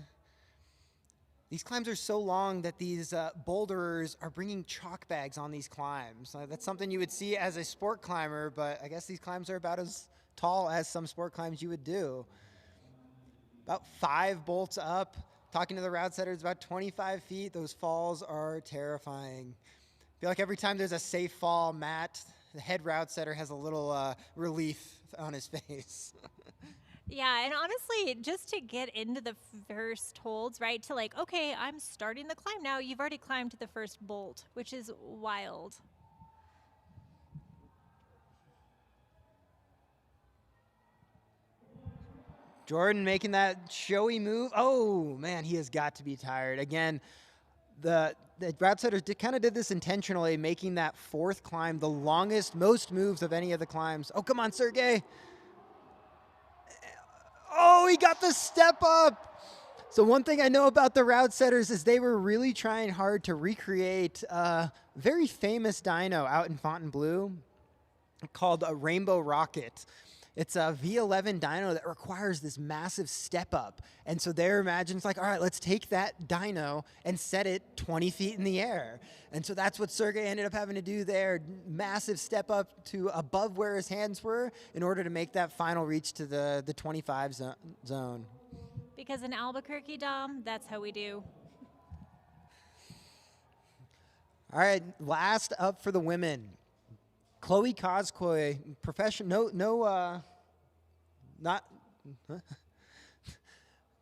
S2: These climbs are so long that these boulderers are bringing chalk bags on these climbs. That's something you would see as a sport climber, but I guess these climbs are about as tall as some sport climbs you would do. About 5 bolts up. Talking to the route setters, about 25 feet. Those falls are terrifying. I feel like every time there's a safe fall, Matt, the head route setter, has a little relief on his face.
S1: Yeah, and honestly, just to get into the first holds, right, to like, okay, I'm starting the climb now. You've already climbed to the first bolt, which is wild.
S2: Jordan making that showy move. Oh, man, he has got to be tired. Again, the route setters kind of did this intentionally, making that 4th climb the longest, most moves of any of the climbs. Oh, come on, Sergey. Oh, he got the step up. So one thing I know about the route setters is they were really trying hard to recreate a very famous dyno out in Fontainebleau called a Rainbow Rocket. It's a V11 dyno that requires this massive step up. And so they're imagining, it's like, all right, let's take that dyno and set it 20 feet in the air. And so that's what Sergey ended up having to do there. Massive step up to above where his hands were in order to make that final reach to the 25 zone.
S1: Because in Albuquerque, Dom, that's how we do.
S2: All right, last up for the women. Chloe Coscoy,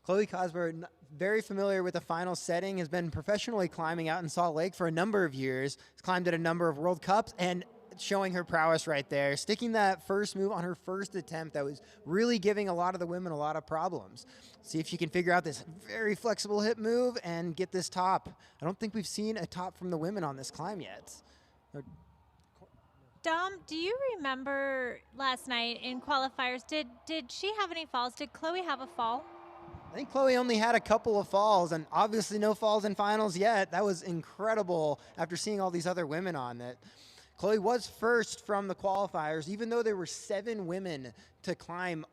S2: Chloe Coscoy, very familiar with the final setting, has been professionally climbing out in Salt Lake for a number of years. Has climbed at a number of World Cups and showing her prowess right there. Sticking that first move on her first attempt that was really giving a lot of the women a lot of problems. See if she can figure out this very flexible hip move and get this top. I don't think we've seen a top from the women on this climb yet.
S1: Dom, do you remember last night in qualifiers, did she have any falls? Did Chloe have a fall?
S2: I think Chloe only had a couple of falls, and obviously no falls in finals yet. That was incredible after seeing all these other women on it. Chloe was first from the qualifiers, even though there were 7 women to climb,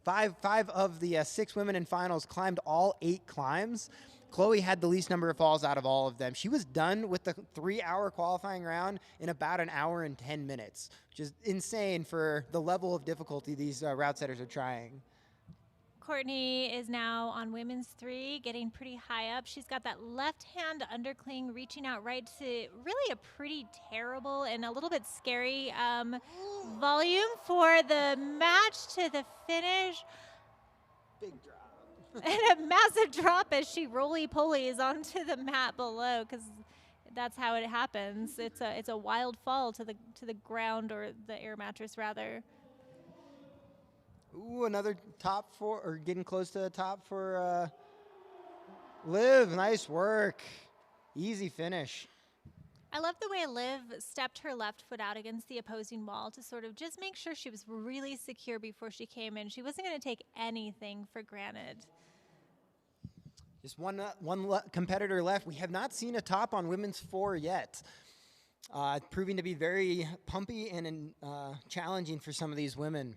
S2: five of the 6 women in finals climbed all 8 climbs. Chloe had the least number of falls out of all of them. She was done with the 3-hour qualifying round in about 1 hour and 10 minutes, which is insane for the level of difficulty these route setters are trying.
S1: Courtney is now on women's 3, getting pretty high up. She's got that left hand undercling reaching out right to really a pretty terrible and a little bit scary volume for the match to the finish.
S2: Big drop.
S1: and a massive drop as she roly-polies onto the mat below, because that's how it happens. It's a wild fall to the ground, or the air mattress rather.
S2: Ooh, another top four, or getting close to the top for Liv. Nice work. Easy finish.
S1: I love the way Liv stepped her left foot out against the opposing wall to sort of just make sure she was really secure before she came in. She wasn't going to take anything for granted.
S2: Just one competitor left. We have not seen a top on women's 4 yet. Proving to be very pumpy and challenging for some of these women.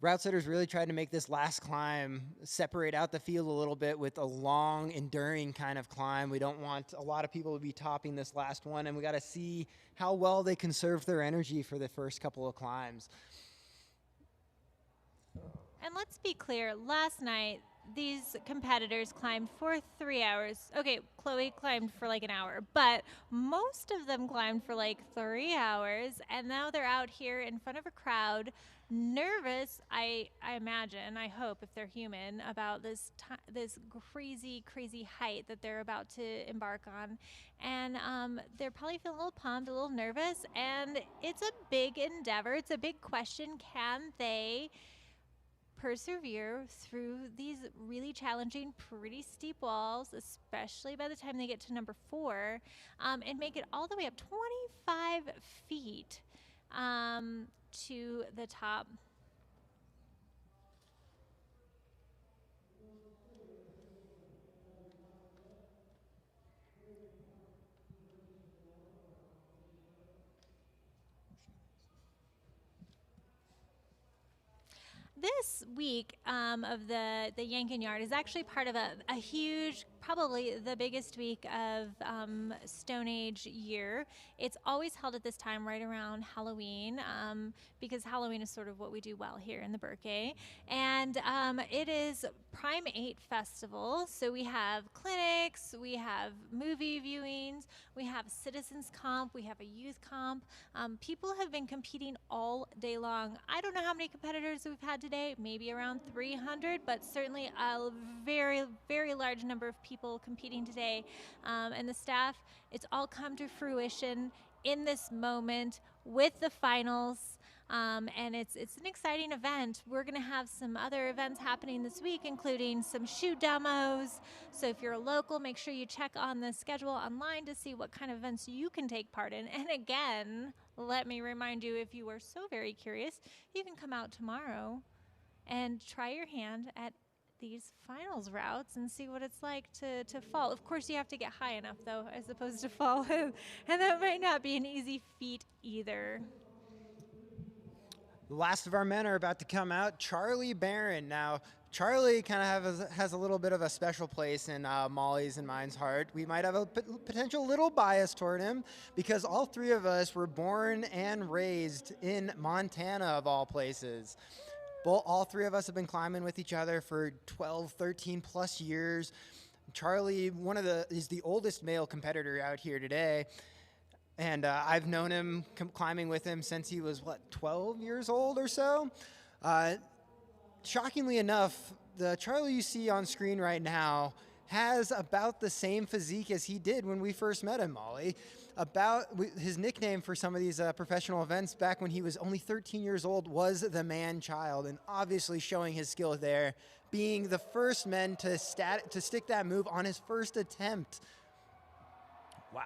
S2: Route setters really tried to make this last climb separate out the field a little bit with a long, enduring kind of climb. We don't want a lot of people to be topping this last one, and we got to see how well they conserve their energy for the first couple of climbs.
S1: And let's be clear, last night, these competitors climbed for 3 hours. Okay, Chloe climbed for like an hour, but most of them climbed for like 3 hours, and now they're out here in front of a crowd, nervous, I imagine, I hope, if they're human, about this crazy height that they're about to embark on. And they're probably feeling a little pumped, a little nervous, and it's a big endeavor. It's a big question. Can they persevere through these really challenging, pretty steep walls, especially by the time they get to number 4, and make it all the way up 25 feet to the top? This week of the Yank-n-Yard is actually part of a huge, probably the biggest week of Stone Age year. It's always held at this time right around Halloween, because Halloween is sort of what we do well here in the Berkay. And it is Primate Festival, so we have clinics, we have movie viewings, we have citizens comp, we have a youth comp. People have been competing all day long. I don't know how many competitors we've had today, maybe around 300, but certainly a very, very large number of people competing today. And the staff, it's all come to fruition in this moment with the finals. And it's an exciting event. We're going to have some other events happening this week, including some shoe demos. So if you're a local, make sure you check on the schedule online to see what kind of events you can take part in. And again, let me remind you, if you are so very curious, you can come out tomorrow and try your hand at these finals routes and see what it's like to fall. Of course, you have to get high enough, though, as opposed to fall. And that might not be an easy feat either.
S2: The last of our men are about to come out. Charlie Barron. Now, Charlie kind of has a little bit of a special place in Molly's and mine's heart. We might have a potential little bias toward him because all 3 of us were born and raised in Montana, of all places. All 3 of us have been climbing with each other for 12, 13 plus years. Charlie, is the oldest male competitor out here today. And I've known him climbing with him since he was, 12 years old or so? Shockingly enough, the Charlie you see on screen right now has about the same physique as he did when we first met him, Molly. His nickname for some of these professional events back when he was only 13 years old was the Man-Child, and obviously showing his skill there, being the first men to stick that move on his first attempt. Wow.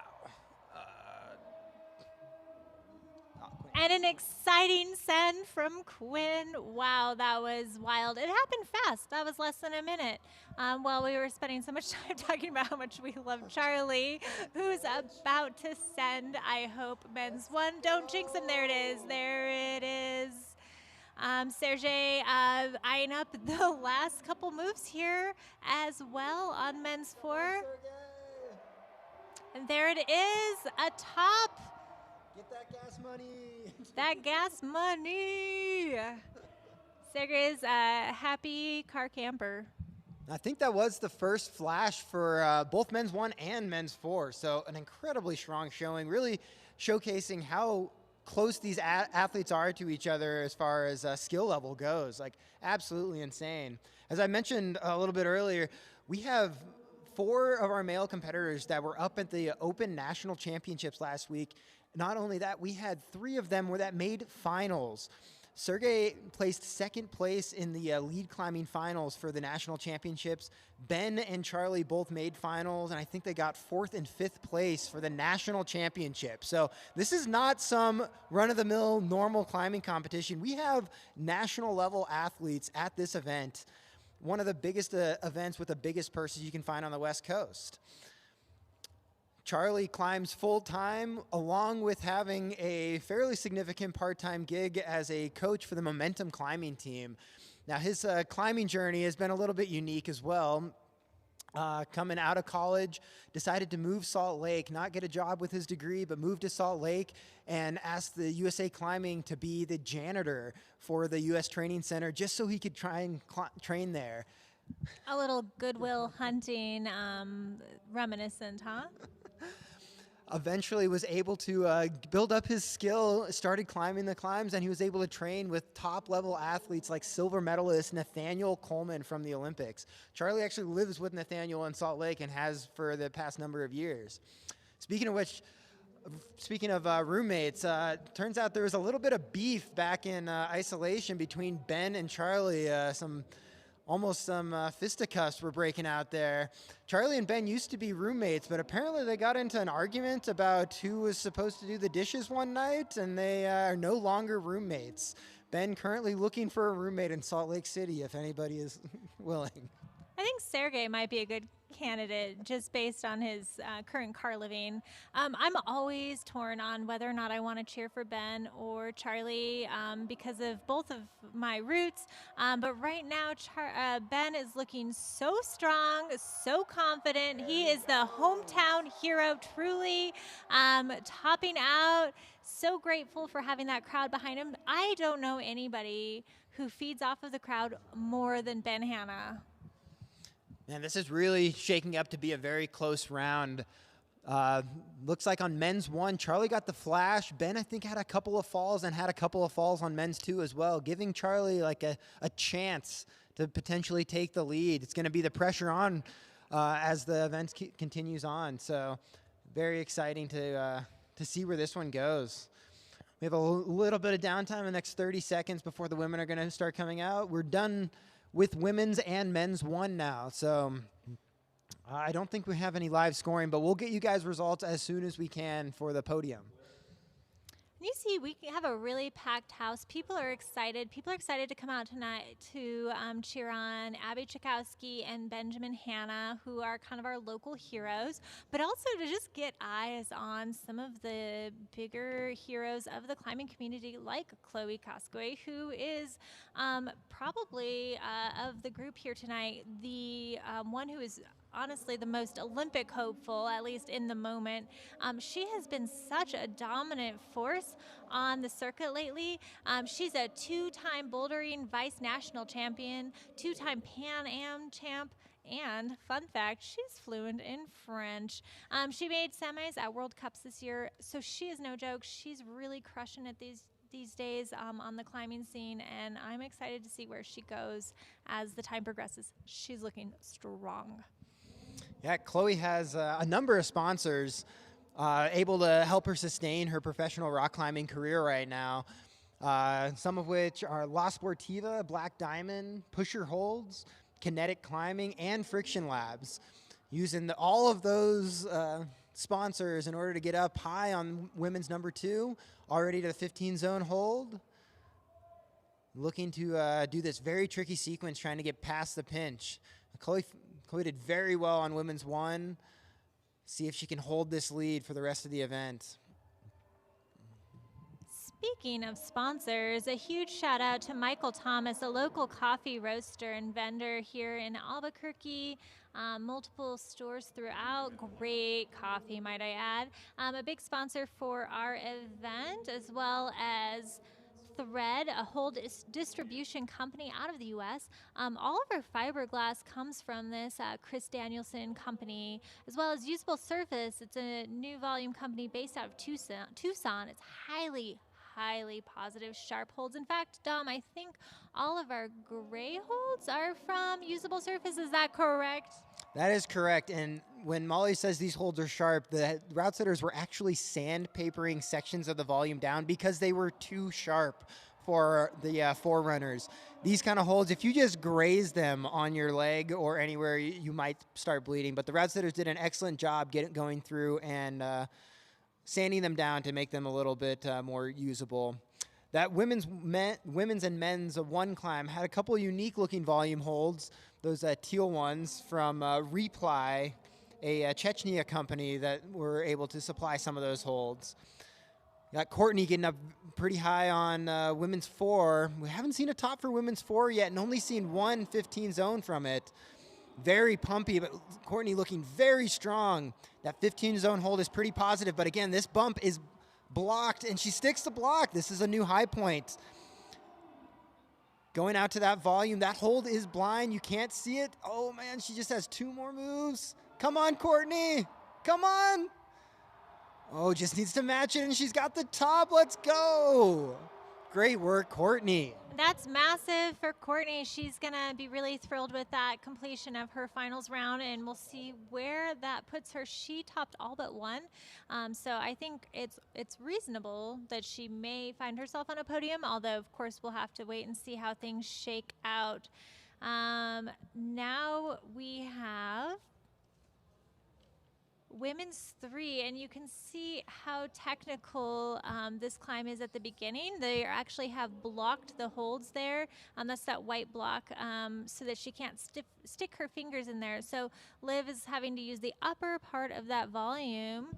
S1: And an exciting send from Quinn. Wow, that was wild. It happened fast. That was less than a minute. While we were spending so much time talking about how much we love Charlie, who's about to send, I hope, men's 1. Don't jinx him. There it is. There it is. Sergey eyeing up the last couple moves here as well on men's 4. And there it is, atop.
S2: Get that gas money.
S1: That gas money. Sergey's a happy car camper.
S2: I think that was the first flash for both men's 1 and men's 4. So an incredibly strong showing, really showcasing how close these athletes are to each other as far as skill level goes. Like, absolutely insane. As I mentioned a little bit earlier, we have 4 of our male competitors that were up at the Open National Championships last week. Not only that, we had 3 of them that made finals. Sergey placed 2nd place in the lead climbing finals for the national championships. Ben and Charlie both made finals, and I think they got 4th and 5th place for the national championship. So this is not some run-of-the-mill normal climbing competition. We have national level athletes at this event, one of the biggest events with the biggest purses you can find on the West Coast. Charlie climbs full-time, along with having a fairly significant part-time gig as a coach for the Momentum climbing team. Now, his climbing journey has been a little bit unique as well. Coming out of college, decided to move Salt Lake, not get a job with his degree, but moved to Salt Lake and asked the USA Climbing to be the janitor for the US Training Center just so he could try and train there.
S1: A little Goodwill Hunting reminiscent, huh?
S2: Eventually was able to build up his skill, started climbing the climbs, and he was able to train with top-level athletes like silver medalist Nathaniel Coleman from the Olympics. Charlie actually lives with Nathaniel in Salt Lake and has for the past number of years. Speaking of which, speaking of roommates, turns out there was a little bit of beef back in isolation between Ben and Charlie. Almost some fisticuffs were breaking out there. Charlie and Ben used to be roommates, but apparently they got into an argument about who was supposed to do the dishes one night, and they are no longer roommates. Ben currently looking for a roommate in Salt Lake City if anybody is willing.
S1: I think Sergey might be a good candidate just based on his current car living. I'm always torn on whether or not I want to cheer for Ben or Charlie because of both of my roots. But right now, Ben is looking so strong, so confident. He is the hometown hero, truly topping out. So grateful for having that crowd behind him. I don't know anybody who feeds off of the crowd more than Ben Hanna.
S2: Man, this is really shaking up to be a very close round. Looks like on men's 1, Charlie got the flash. Ben, I think, had a couple of falls and had a couple of falls on men's 2 as well, giving Charlie like a chance to potentially take the lead. It's going to be the pressure on as the event continues on. So very exciting to see where this one goes. We have a little bit of downtime in the next 30 seconds before the women are going to start coming out. We're done with women's and men's 1 now. So I don't think we have any live scoring, but we'll get you guys results as soon as we can for the podium.
S1: You see, we have a really packed house. People are excited. People are excited to come out tonight to cheer on Abby Chakowski and Benjamin Hanna, who are kind of our local heroes, but also to just get eyes on some of the bigger heroes of the climbing community, like Chloe Koskwe, who is probably of the group here tonight, the one who is honestly the most Olympic hopeful, at least in the moment. She has been such a dominant force on the circuit lately. She's a 2-time bouldering vice national champion, 2-time Pan Am champ, and fun fact, she's fluent in French. She made semis at World Cups this year, so she is no joke. She's really crushing it these days on the climbing scene, and I'm excited to see where she goes as the time progresses. She's looking strong.
S2: Yeah, Chloe has a number of sponsors able to help her sustain her professional rock climbing career right now, some of which are La Sportiva, Black Diamond, Pusher Holds, Kinetic Climbing, and Friction Labs. Using all of those sponsors in order to get up high on women's number 2, already to the 15 zone hold. Looking to do this very tricky sequence, trying to get past the pinch. Chloe did very well on women's 1. See if she can hold this lead for the rest of the event.
S1: Speaking of sponsors, a huge shout out to Michael Thomas, a local coffee roaster and vendor here in Albuquerque. Multiple stores throughout. Great coffee, might I add. A big sponsor for our event, as well as Thread, a whole distribution company out of the U.S. All of our fiberglass comes from this Chris Danielson company, as well as Usable Surface. It's a new volume company based out of Tucson. It's highly, highly positive, sharp holds. In fact, Dom, I think all of our gray holds are from usable surface. Is that correct?
S2: That is correct. And when Molly says these holds are sharp, the route setters were actually sandpapering sections of the volume down because they were too sharp for the forerunners. These kind of holds, if you just graze them on your leg or anywhere, you might start bleeding. But the route setters did an excellent job going through and sanding them down to make them a little bit more usable. That women's and men's one climb had a couple of unique looking volume holds. Those teal ones from Reply, a Chechnya company that were able to supply some of those holds. Got Courtney getting up pretty high on women's 4. We haven't seen a top for women's 4 yet and only seen one 15 zone from it. Very pumpy, but Courtney looking very strong. That 15 zone hold is pretty positive, but again, this bump is blocked and she sticks the block. This is a new high point. Going out to that volume, that hold is blind. You can't see it. Oh man, she just has 2 more moves. Come on, Courtney. Come on. Oh, just needs to match it and she's got the top. Let's go. Great work, Courtney.
S1: That's massive for Courtney. She's going to be really thrilled with that completion of her finals round, and we'll see where that puts her. She topped all but one, so I think it's reasonable that she may find herself on a podium, although, of course, we'll have to wait and see how things shake out. Now we have women's 3, and you can see how technical this climb is at the beginning. They actually have blocked the holds there. That's that white block so that she can't stick her fingers in there. So Liv is having to use the upper part of that volume,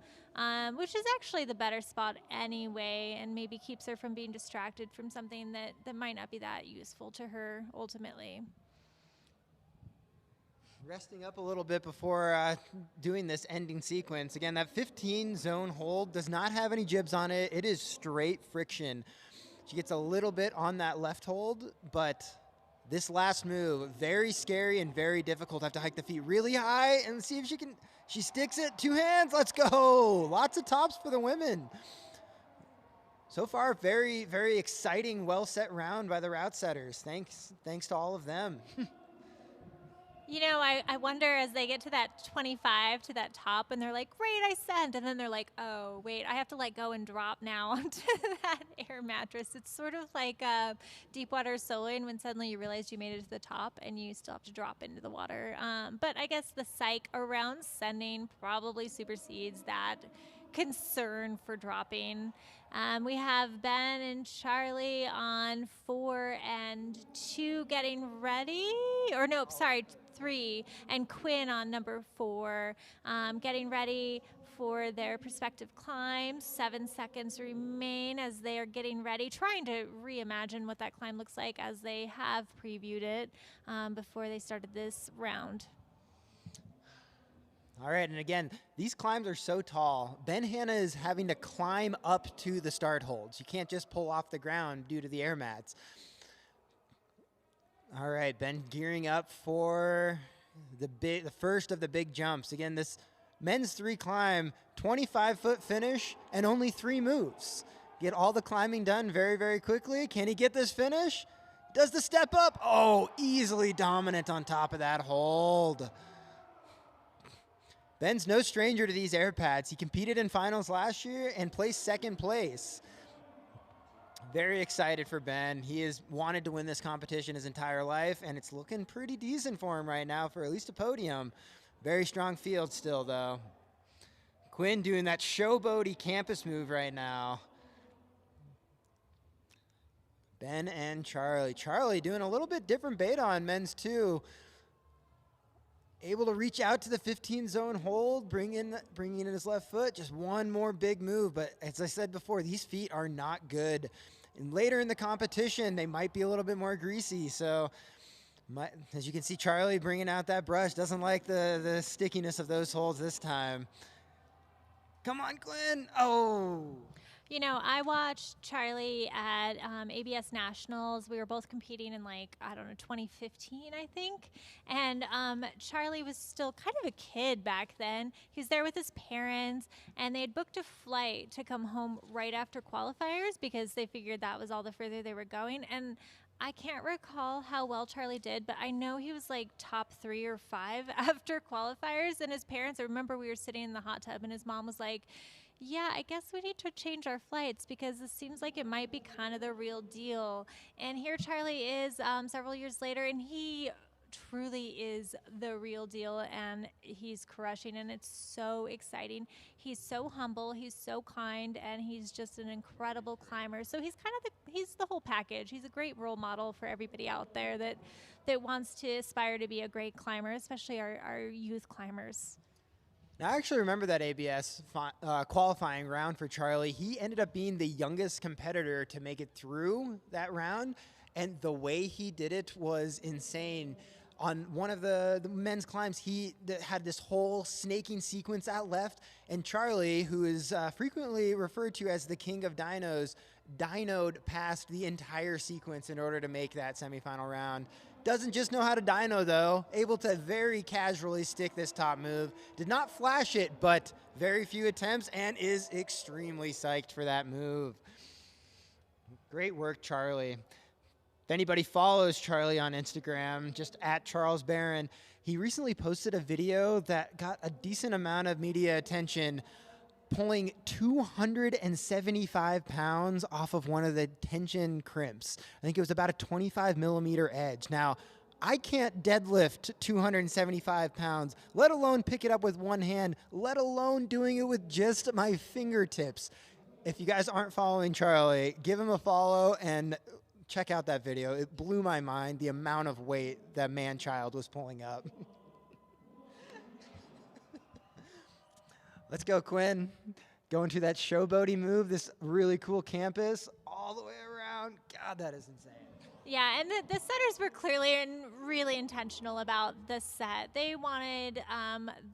S1: which is actually the better spot anyway, and maybe keeps her from being distracted from something that might not be that useful to her ultimately.
S2: Resting up a little bit before doing this ending sequence. Again, that 15 zone hold does not have any jibs on it. It is straight friction. She gets a little bit on that left hold, but this last move, very scary and very difficult. Have to hike the feet really high and see if she sticks it. 2 hands, let's go. Lots of tops for the women. So far, very, very exciting, well set round by the route setters. Thanks to all of them.
S1: You know, I wonder as they get to that 25 to that top and they're like, great, I sent. And then they're like, oh, wait, I have to let go and drop now onto that air mattress. It's sort of like deepwater soloing when suddenly you realize you made it to the top and you still have to drop into the water. But I guess the psych around sending probably supersedes that concern for dropping. We have Ben and Charlie on 4 and 2 getting ready. Or nope, sorry, 3, and Quinn on number 4, getting ready for their prospective climbs. 7 seconds remain as they are getting ready, trying to reimagine what that climb looks like as they have previewed it before they started this round.
S2: All right, and again, these climbs are so tall. Ben Hanna is having to climb up to the start holds. You can't just pull off the ground due to the air mats. All right, Ben gearing up for the first of the big jumps. Again, this men's 3 climb, 25-foot finish, and only 3 moves. Get all the climbing done very, very quickly. Can he get this finish? Does the step up? Oh, easily dominant on top of that hold. Ben's no stranger to these air pads. He competed in finals last year and placed 2nd place. Very excited for Ben. He has wanted to win this competition his entire life, and it's looking pretty decent for him right now for at least a podium. Very strong field still, though. Quinn doing that showboaty campus move right now. Ben and Charlie. Charlie doing a little bit different beta on men's 2. Able to reach out to the 15 zone hold, bringing in his left foot. Just one more big move. But as I said before, these feet are not good. And later in the competition, they might be a little bit more greasy. So as you can see, Charlie bringing out that brush. Doesn't like the stickiness of those holds this time. Come on, Glenn. Oh.
S1: You know, I watched Charlie at ABS Nationals. We were both competing in, like, I don't know, 2015, I think. And Charlie was still kind of a kid back then. He was there with his parents, and they had booked a flight to come home right after qualifiers because they figured that was all the further they were going. And I can't recall how well Charlie did, but I know he was like top 3 or 5 after qualifiers. And his parents, I remember we were sitting in the hot tub, and his mom was like, yeah, I guess we need to change our flights because this seems like it might be kind of the real deal. And here Charlie is several years later, and he truly is the real deal, and he's crushing, and it's so exciting. He's so humble, he's so kind, and he's just an incredible climber. So he's kind of he's the whole package. He's a great role model for everybody out there that wants to aspire to be a great climber, especially our youth climbers.
S2: Now, I actually remember that ABS qualifying round for Charlie. He ended up being the youngest competitor to make it through that round, and the way he did it was insane. On one of the men's climbs, he had this whole snaking sequence out left, and Charlie, who is frequently referred to as the king of dynos, dynoed past the entire sequence in order to make that semifinal round. Doesn't just know how to dyno, though. Able to very casually stick this top move. Did not flash it, but very few attempts, and is extremely psyched for that move. Great work, Charlie. If anybody follows Charlie on Instagram, just at Charles Barron, he recently posted a video that got a decent amount of media attention, pulling 275 pounds off of one of the tension crimps. I think it was about a 25 millimeter edge. Now, I can't deadlift 275 pounds, let alone pick it up with one hand, let alone doing it with just my fingertips. If you guys aren't following Charlie, give him a follow and check out that video. It blew my mind, the amount of weight that man-child was pulling up. Let's go, Quinn. Going to that showboaty move, this really cool campus, all the way around. God, that is insane.
S1: Yeah, and the setters were clearly and really intentional about the set. They wanted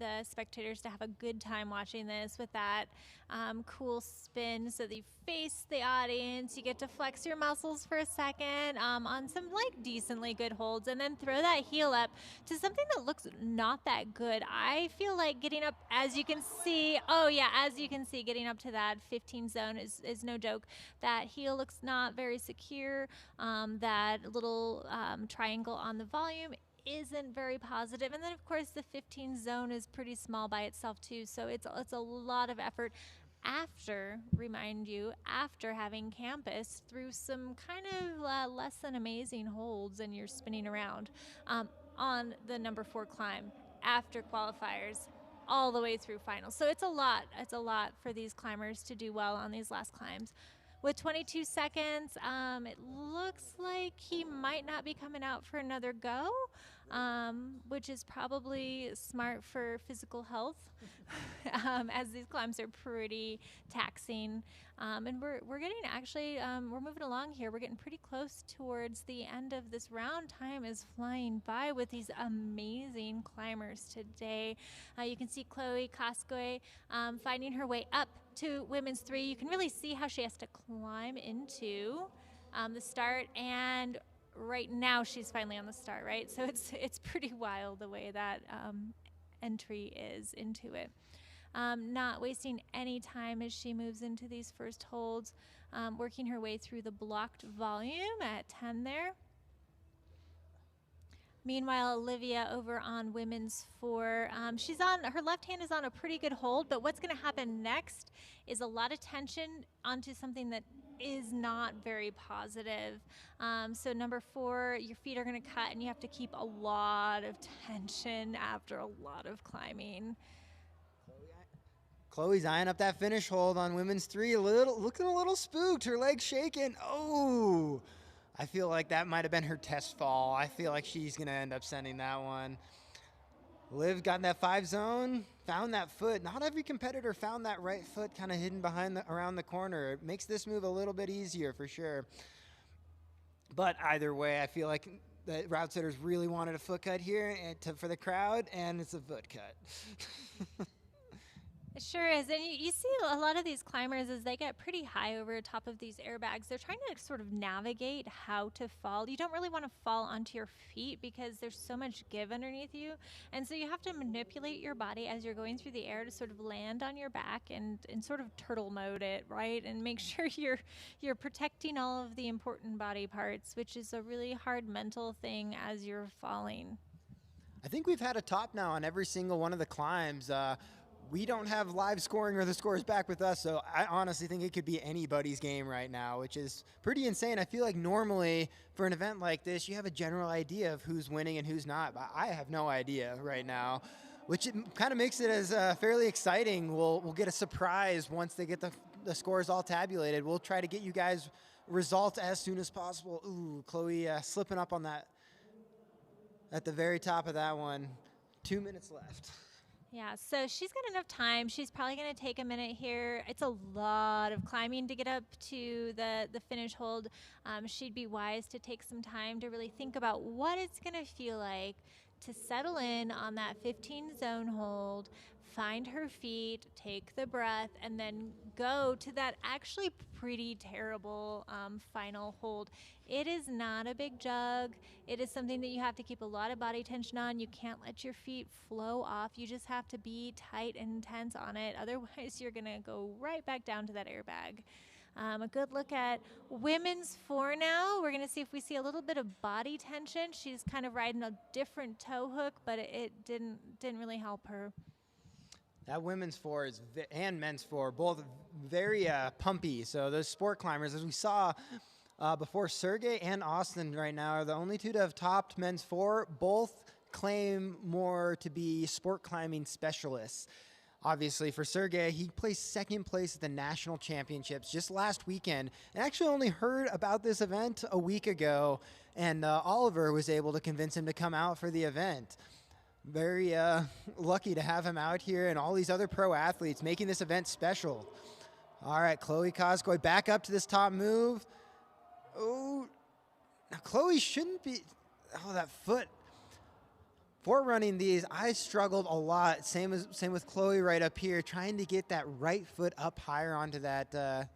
S1: the spectators to have a good time watching this with that cool spin so that you face the audience. You get to flex your muscles for a second on some like decently good holds, and then throw that heel up to something that looks not that good. I feel like getting up, as you can see, getting up to that 15 zone is no joke. That heel looks not very secure. That little triangle on the volume isn't very positive. And then, of course, the 15 zone is pretty small by itself, too. So it's a lot of effort after having campus through some kind of less than amazing holds, and you're spinning around on the number 4 climb after qualifiers all the way through finals. So it's a lot for these climbers to do well on these last climbs. With 22 seconds, it looks like he might not be coming out for another go, which is probably smart for physical health, as these climbs are pretty taxing. And we're getting we're moving along here. We're getting pretty close towards the end of this round. Time is flying by with these amazing climbers today. You can see Chloe Koskoy finding her way up to women's 3. You can really see how she has to climb into the start, and right now she's finally on the start, right? So it's pretty wild the way that entry is into it. Not wasting any time as she moves into these first holds, working her way through the blocked volume at 10 there. Meanwhile, Olivia over on women's 4, she's on, her left hand is on a pretty good hold, but what's going to happen next is a lot of tension onto something that is not very positive. So number 4, your feet are going to cut, and you have to keep a lot of tension after a lot of climbing.
S2: Chloe's eyeing up that finish hold on women's 3, looking a little spooked, her legs shaking. Oh, I feel like that might have been her test fall. I feel like she's going to end up sending that one. Liv got in that 5 zone, found that foot. Not every competitor found that right foot kind of hidden around the corner. It makes this move a little bit easier for sure. But either way, I feel like the route setters really wanted a foot cut here for the crowd, and it's a foot cut.
S1: It sure is. And you see a lot of these climbers as they get pretty high over top of these airbags, they're trying to sort of navigate how to fall. You don't really want to fall onto your feet because there's so much give underneath you. And so you have to manipulate your body as you're going through the air to sort of land on your back and sort of turtle mode it, right? And make sure you're protecting all of the important body parts, which is a really hard mental thing as you're falling.
S2: I think we've had a top now on every single one of the climbs. We don't have live scoring or the scores back with us, so I honestly think it could be anybody's game right now, which is pretty insane. I feel like normally for an event like this, you have a general idea of who's winning and who's not, but I have no idea right now, which kind of makes it as fairly exciting. We'll get a surprise once they get the scores all tabulated. We'll try to get you guys results as soon as possible. Ooh, Chloe slipping up on that at the very top of that one. 2 minutes left.
S1: Yeah, so she's got enough time. She's probably going to take a minute here. It's a lot of climbing to get up to the finish hold. She'd be wise to take some time to really think about what it's going to feel like to settle in on that 15 zone hold, find her feet, take the breath, and then go to that actually pretty terrible final hold. It is not a big jug. It is something that you have to keep a lot of body tension on. You can't let your feet flow off. You just have to be tight and intense on it. Otherwise, you're going to go right back down to that airbag. A good look at women's 4 now. We're going to see if we see a little bit of body tension. She's kind of riding a different toe hook, but it didn't really help her.
S2: That women's 4 and men's 4, both very pumpy. So those sport climbers, as we saw before, Sergey and Austin right now are the only two to have topped men's 4. Both claim more to be sport climbing specialists. Obviously, for Sergey, he placed second place at the national championships just last weekend, and actually only heard about this event a week ago, and Oliver was able to convince him to come out for the event. Very lucky to have him out here and all these other pro athletes making this event special. All right, Chloe Koskoy back up to this top move. Oh, now Chloe shouldn't be, oh, that foot. For running these, I struggled a lot. Same with Chloe right up here, trying to get that right foot up higher onto that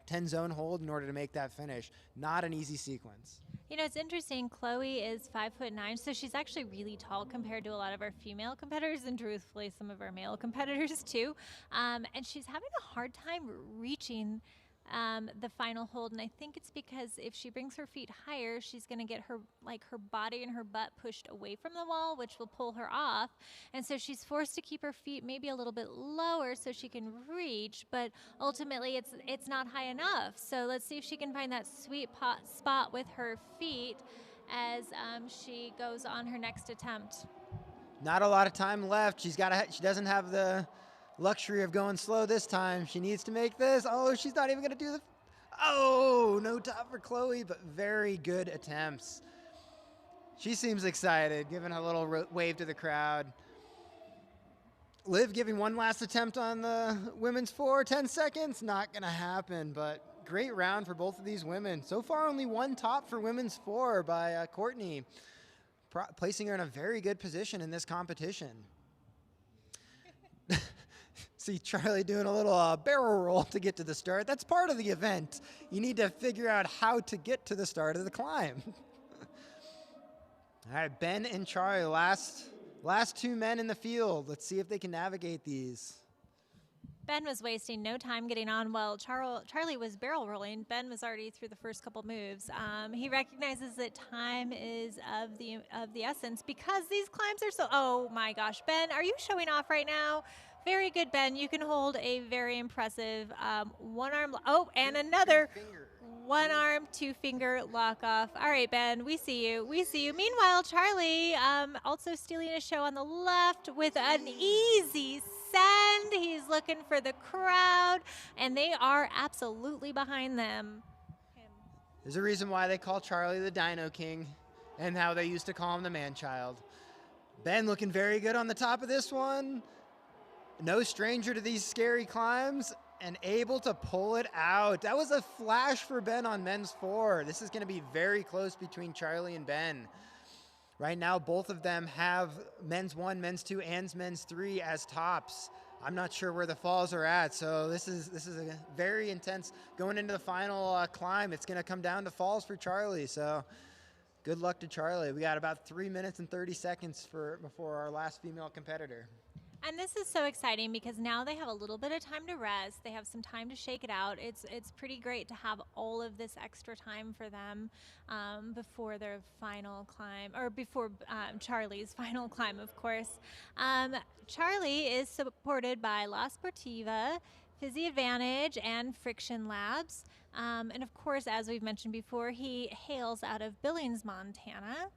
S2: 10 zone hold in order to make that finish. Not an easy sequence.
S1: You know, it's interesting. Chloe is 5'9", so she's actually really tall compared to a lot of our female competitors, and truthfully, some of our male competitors too. And she's having a hard time reaching the final hold, and I think it's because if she brings her feet higher, she's going to get her body and her butt pushed away from the wall, which will pull her off, and so she's forced to keep her feet maybe a little bit lower so she can reach, but ultimately it's not high enough. So let's see if she can find that sweet spot with her feet as she goes on her next attempt.
S2: Not a lot of time left. She doesn't have the luxury of going slow this time. She needs to make this. Oh, she's not even going to do the... Oh, no top for Chloe, but very good attempts. She seems excited, giving a little wave to the crowd. Liv giving one last attempt on the women's 4, 10 seconds. Not going to happen, but great round for both of these women. So far, only one top for women's 4 by Courtney, placing her in a very good position in this competition. See Charlie doing a little barrel roll to get to the start. That's part of the event. You need to figure out how to get to the start of the climb. All right, Ben and Charlie, last two men in the field. Let's see if they can navigate these.
S1: Ben was wasting no time getting on while Charlie was barrel rolling. Ben was already through the first couple moves. He recognizes that time is of the essence because these climbs are so... Oh my gosh, Ben, are you showing off right now? Very good, Ben. You can hold a very impressive one arm... Oh, and another one arm, 2-finger lock off. All right, Ben, we see you. We see you. Meanwhile, Charlie also stealing a show on the left with an easy send. He's looking for the crowd, and they are absolutely behind them.
S2: There's a reason why they call Charlie the Dino King and how they used to call him the man-child. Ben looking very good on the top of this one. No stranger to these scary climbs and able to pull it out. That was a flash for Ben on men's 4. This is going to be very close between Charlie and Ben. Right now, both of them have men's 1, men's 2, and men's 3 as tops. I'm not sure where the falls are at, so this is a very intense going into the final climb. It's going to come down to falls for Charlie, so good luck to Charlie. We got about 3 minutes and 30 seconds before our last female competitor.
S1: And this is so exciting because now they have a little bit of time to rest. They have some time to shake it out. It's pretty great to have all of this extra time for them before their final climb, or before Charlie's final climb, of course. Charlie is supported by La Sportiva, Fizzy Advantage, and Friction Labs. And of course, as we've mentioned before, he hails out of Billings, Montana.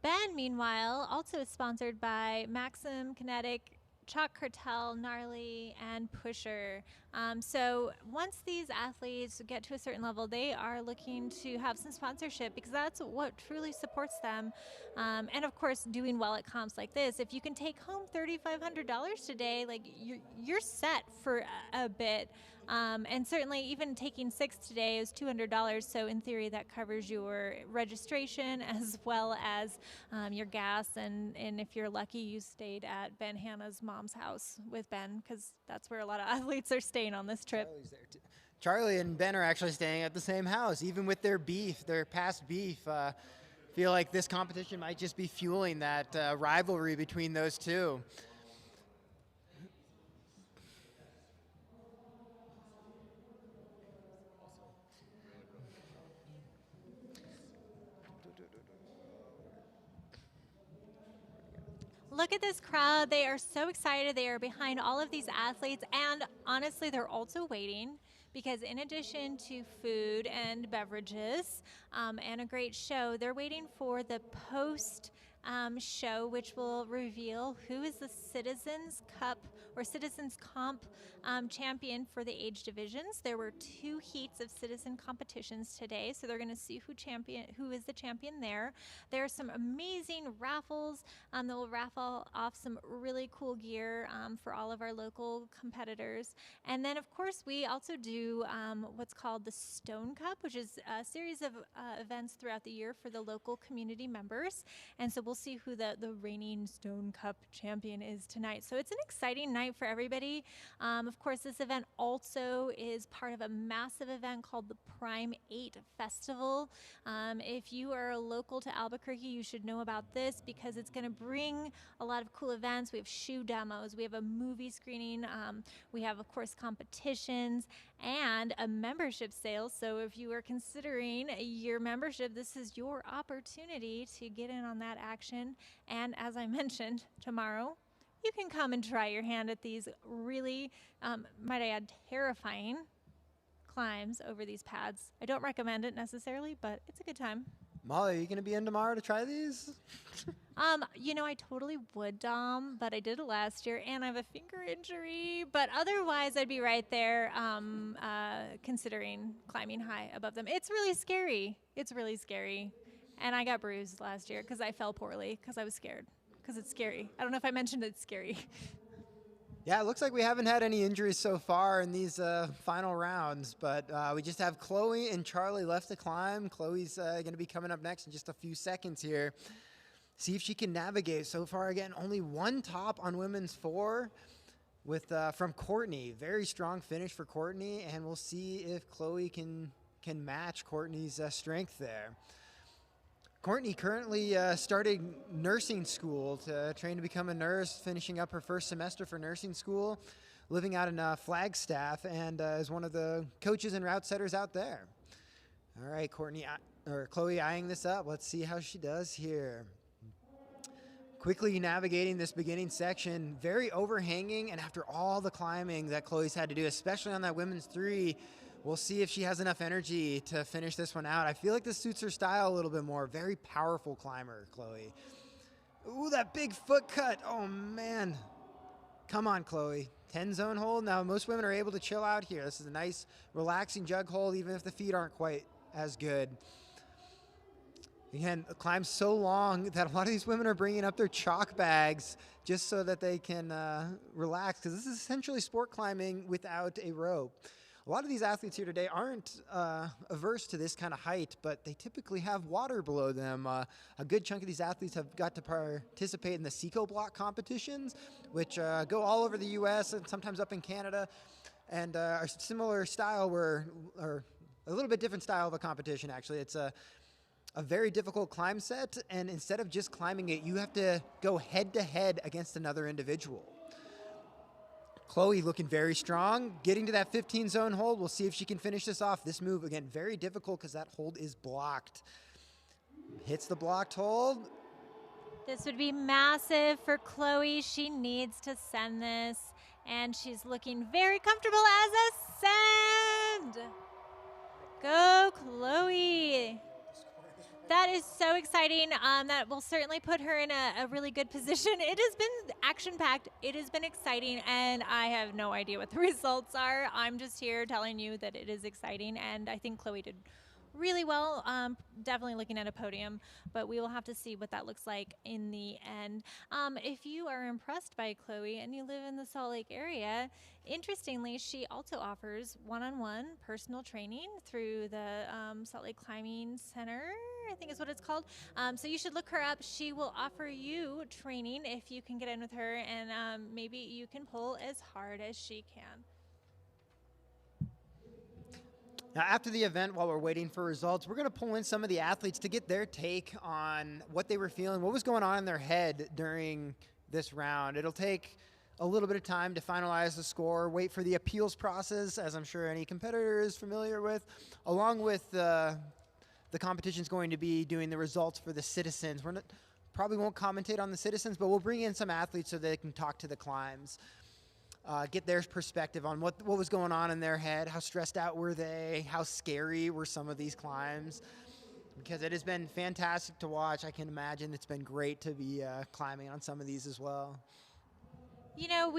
S1: Ben, meanwhile, also is sponsored by Maxim, Kinetic, Chalk Cartel, Gnarly, and Pusher. So once these athletes get to a certain level, they are looking to have some sponsorship because that's what truly supports them. And of course, doing well at comps like this, if you can take home $3,500 today, like you're set for a bit. And certainly even taking 6 today is $200. So in theory, that covers your registration as well as your gas. And if you're lucky, you stayed at Ben Hanna's mom's house with Ben, because that's where a lot of athletes are staying on this trip.
S2: Charlie's there too. Charlie and Ben are actually staying at the same house, even with their beef, their past beef. Feel like this competition might just be fueling that rivalry between those two.
S1: Look at this crowd. They are so excited. They are behind all of these athletes. And honestly, they're also waiting because in addition to food and beverages and a great show, they're waiting for the post show, which will reveal who is the Citizens Cup or Citizens Comp champion for the age divisions. There were 2 heats of citizen competitions today, so they're going to see who is the champion there. There are some amazing raffles that will raffle off some really cool gear for all of our local competitors. And then, of course, we also do what's called the Stone Cup, which is a series of events throughout the year for the local community members. And so we'll see who the reigning Stone Cup champion is tonight. So it's an exciting night for everybody. Of course, this event also is part of a massive event called the Prime 8 Festival. If you are local to Albuquerque, you should know about this because it's going to bring a lot of cool events. We have shoe demos, we have a movie screening, we have, of course, competitions, and a membership sale. So if you are considering your membership, this is your opportunity to get in on that action. And as I mentioned, tomorrow, you can come and try your hand at these really, might I add, terrifying climbs over these pads. I don't recommend it necessarily, but it's a good time.
S2: Molly, are you going to be in tomorrow to try these?
S1: You know, I totally would, Dom, but I did it last year, and I have a finger injury. But otherwise, I'd be right there considering climbing high above them. It's really scary. It's really scary. And I got bruised last year because I fell poorly because I was scared. Because it's scary. I don't know if I mentioned it's scary.
S2: Yeah, it looks like we haven't had any injuries so far in these final rounds, but we just have Chloe and Charlie left to climb. Chloe's going to be coming up next in just a few seconds here. See if she can navigate. So far, again, only 1 top on women's 4 with from Courtney. Very strong finish for Courtney, and we'll see if Chloe can match Courtney's strength there. Courtney currently started nursing school to train to become a nurse, finishing up her first semester for nursing school, living out in Flagstaff, and is one of the coaches and route setters out there. All right, Chloe eyeing this up. Let's see how she does here. Quickly navigating this beginning section, very overhanging, and after all the climbing that Chloe's had to do, especially on that women's 3, we'll see if she has enough energy to finish this one out. I feel like this suits her style a little bit more. Very powerful climber, Chloe. Ooh, that big foot cut. Oh, man. Come on, Chloe. 10 zone hold. Now, most women are able to chill out here. This is a nice, relaxing jug hold, even if the feet aren't quite as good. Again, the climb's so long that a lot of these women are bringing up their chalk bags just so that they can relax, because this is essentially sport climbing without a rope. A lot of these athletes here today aren't averse to this kind of height, but they typically have water below them. A good chunk of these athletes have got to participate in the Seco block competitions, which go all over the U.S. and sometimes up in Canada, and are similar style or a little bit different style of a competition, actually. It's a very difficult climb set, and instead of just climbing it, you have to go head-to-head against another individual. Chloe looking very strong, getting to that 15 zone hold. We'll see if she can finish this off. This move, again, very difficult because that hold is blocked. Hits the blocked hold.
S1: This would be massive for Chloe. She needs to send this, and she's looking very comfortable as a send. Go, Chloe. That is so exciting. That will certainly put her in a really good position. It has been action-packed. It has been exciting, and I have no idea what the results are. I'm just here telling you that it is exciting, and I think Chloe did really well. Definitely looking at a podium, but we will have to see what that looks like in the end. If you are impressed by Chloe and you live in the Salt Lake area, interestingly, she also offers one-on-one personal training through the Salt Lake Climbing Center, I think is what it's called. So you should look her up. She will offer you training if you can get in with her, and maybe you can pull as hard as she can.
S2: Now, after the event, while we're waiting for results, we're going to pull in some of the athletes to get their take on what they were feeling, what was going on in their head during this round. It'll take a little bit of time to finalize the score, wait for the appeals process, as I'm sure any competitor is familiar with, along with the competition's going to be doing the results for the citizens. Probably won't commentate on the citizens, but we'll bring in some athletes so they can talk to the climbs. Get their perspective on what was going on in their head, how stressed out were they, how scary were some of these climbs, because it has been fantastic to watch. I can imagine it's been great to be climbing on some of these as well.
S1: You know,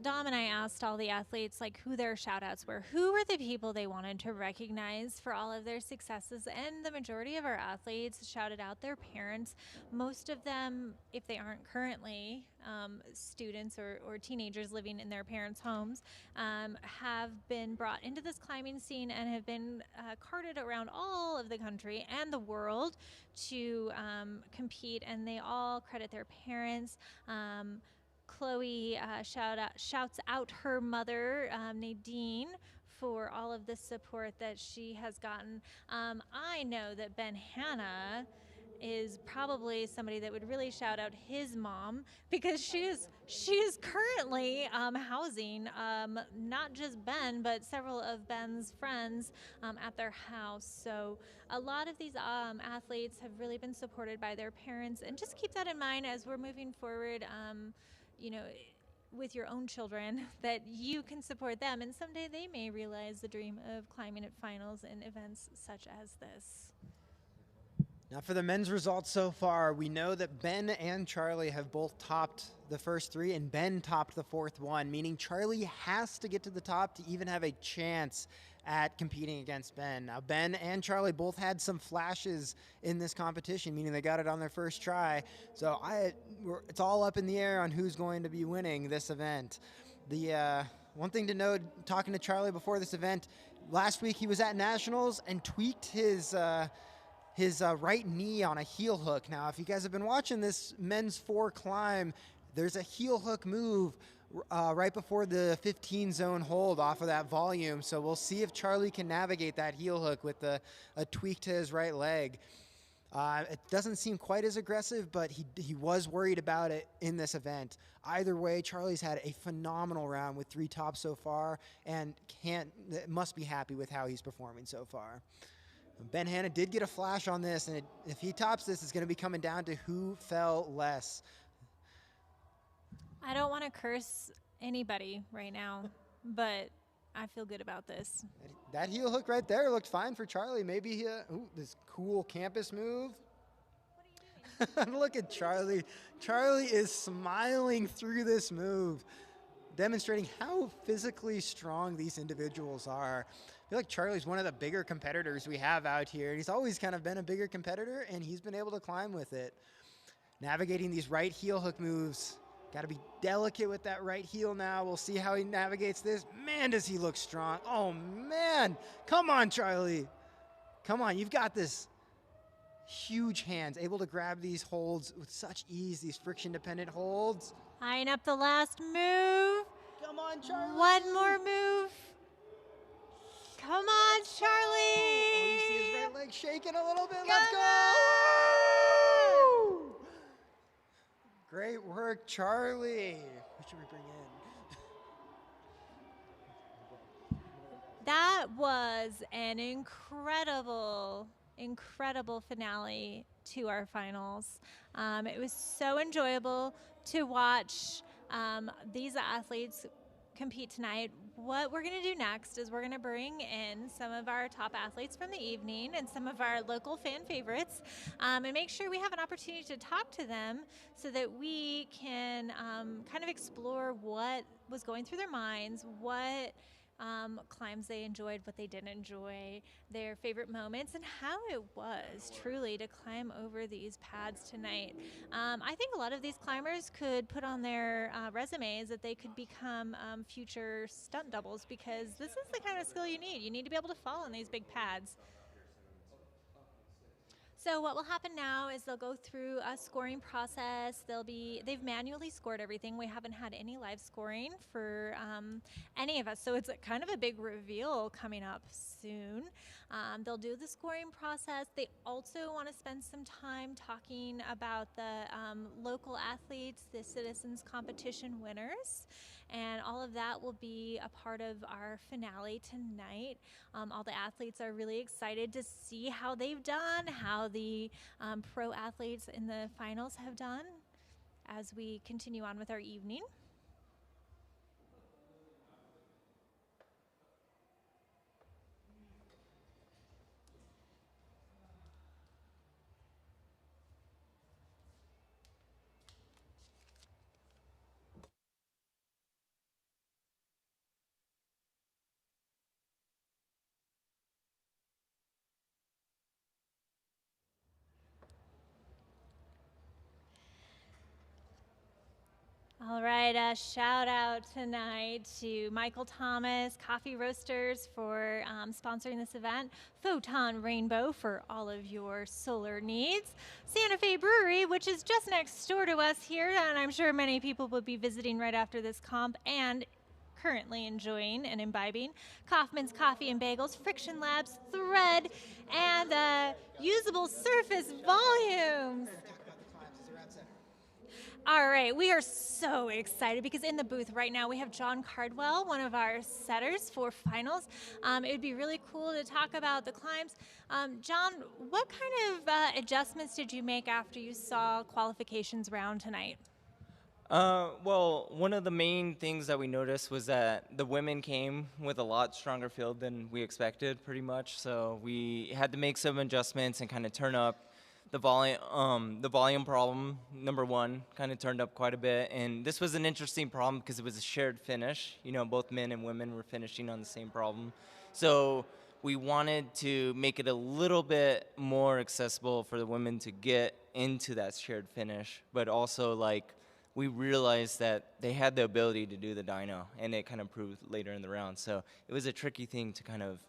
S1: Dom and I asked all the athletes like who their shout outs were. Who were the people they wanted to recognize for all of their successes? And the majority of our athletes shouted out their parents. Most of them, if they aren't currently students or teenagers living in their parents' homes, have been brought into this climbing scene and have been carted around all of the country and the world to compete. And they all credit their parents. Chloe shouts out her mother, Nadine, for all of the support that she has gotten. I know that Ben Hanna is probably somebody that would really shout out his mom, because she is currently housing not just Ben, but several of Ben's friends at their house. So a lot of these athletes have really been supported by their parents, and just keep that in mind as we're moving forward. You know, with your own children, that you can support them, and someday they may realize the dream of climbing at finals and events such as this.
S2: Now for the men's results so far, we know that Ben and Charlie have both topped the first three, and Ben topped the fourth one, meaning Charlie has to get to the top to even have a chance at competing against Ben. Now, Ben and Charlie both had some flashes in this competition, meaning they got it on their first try. So it's all up in the air on who's going to be winning this event. The one thing to note, talking to Charlie before this event, last week he was at Nationals and tweaked his right knee on a heel hook. Now, if you guys have been watching this men's 4 climb, there's a heel hook move right before the 15 zone hold off of that volume. So we'll see if Charlie can navigate that heel hook with a tweak to his right leg. It doesn't seem quite as aggressive, but he was worried about it in this event. Either way, Charlie's had a phenomenal round with 3 tops so far, and must be happy with how he's performing so far. Ben Hanna did get a flash on this, and if he tops this, it's going to be coming down to who fell less.
S1: I don't want to curse anybody right now, but I feel good about this.
S2: That heel hook right there looked fine for Charlie. Maybe this cool campus move.
S1: What are you doing?
S2: Look at Charlie. Charlie is smiling through this move, demonstrating how physically strong these individuals are. I feel like Charlie's one of the bigger competitors we have out here. He's always kind of been a bigger competitor, and he's been able to climb with it. Navigating these right heel hook moves Got to be delicate with that right heel now. We'll see how he navigates this. Man, does he look strong. Oh, man. Come on, Charlie. Come on, you've got this. Huge hands, able to grab these holds with such ease, these friction-dependent holds.
S1: Eyeing up the last move.
S2: Come on, Charlie.
S1: One more move. Come on, Charlie.
S2: Oh, you see his right leg shaking a little bit.
S1: Go!
S2: Let's go. Woo! Great work, Charlie. Who should we bring in?
S1: That was an incredible finale to our finals. It was so enjoyable to watch these athletes compete tonight. What we're going to do next is we're going to bring in some of our top athletes from the evening and some of our local fan favorites and make sure we have an opportunity to talk to them so that we can kind of explore what was going through their minds, what climbs they enjoyed, what they didn't enjoy, their favorite moments, and how it was truly to climb over these pads tonight. I think a lot of these climbers could put on their resumes that they could become future stunt doubles, because this is the kind of skill you need. You need to be able to fall on these big pads. So what will happen now is they'll go through a scoring process. They've manually scored everything. We haven't had any live scoring for any of us, so it's kind of a big reveal coming up soon. They'll do the scoring process. They also want to spend some time talking about the local athletes, the citizens competition winners, and all of that will be a part of our finale tonight. All the athletes are really excited to see how they've done, how the pro athletes in the finals have done as we continue on with our evening. All right, a shout out tonight to Michael Thomas, Coffee Roasters for sponsoring this event, Photon Rainbow for all of your solar needs, Santa Fe Brewery, which is just next door to us here, and I'm sure many people will be visiting right after this comp and currently enjoying and imbibing, Kaufman's Coffee and Bagels, Friction Labs, Thread, and Usable Surface Volumes. All right, we are so excited because in the booth right now we have John Cardwell, one of our setters for finals. It would be really cool to talk about the climbs. John, what kind of adjustments did you make after you saw qualifications round tonight?
S3: Well, one of the main things that we noticed was that the women came with a lot stronger field than we expected, pretty much. So we had to make some adjustments and kind of turn up the volume problem, number one, kind of turned up quite a bit. And this was an interesting problem because it was a shared finish. You know, both men and women were finishing on the same problem. So we wanted to make it a little bit more accessible for the women to get into that shared finish, but also like we realized that they had the ability to do the dyno, and it kind of proved later in the round. So it was a tricky thing to kind of,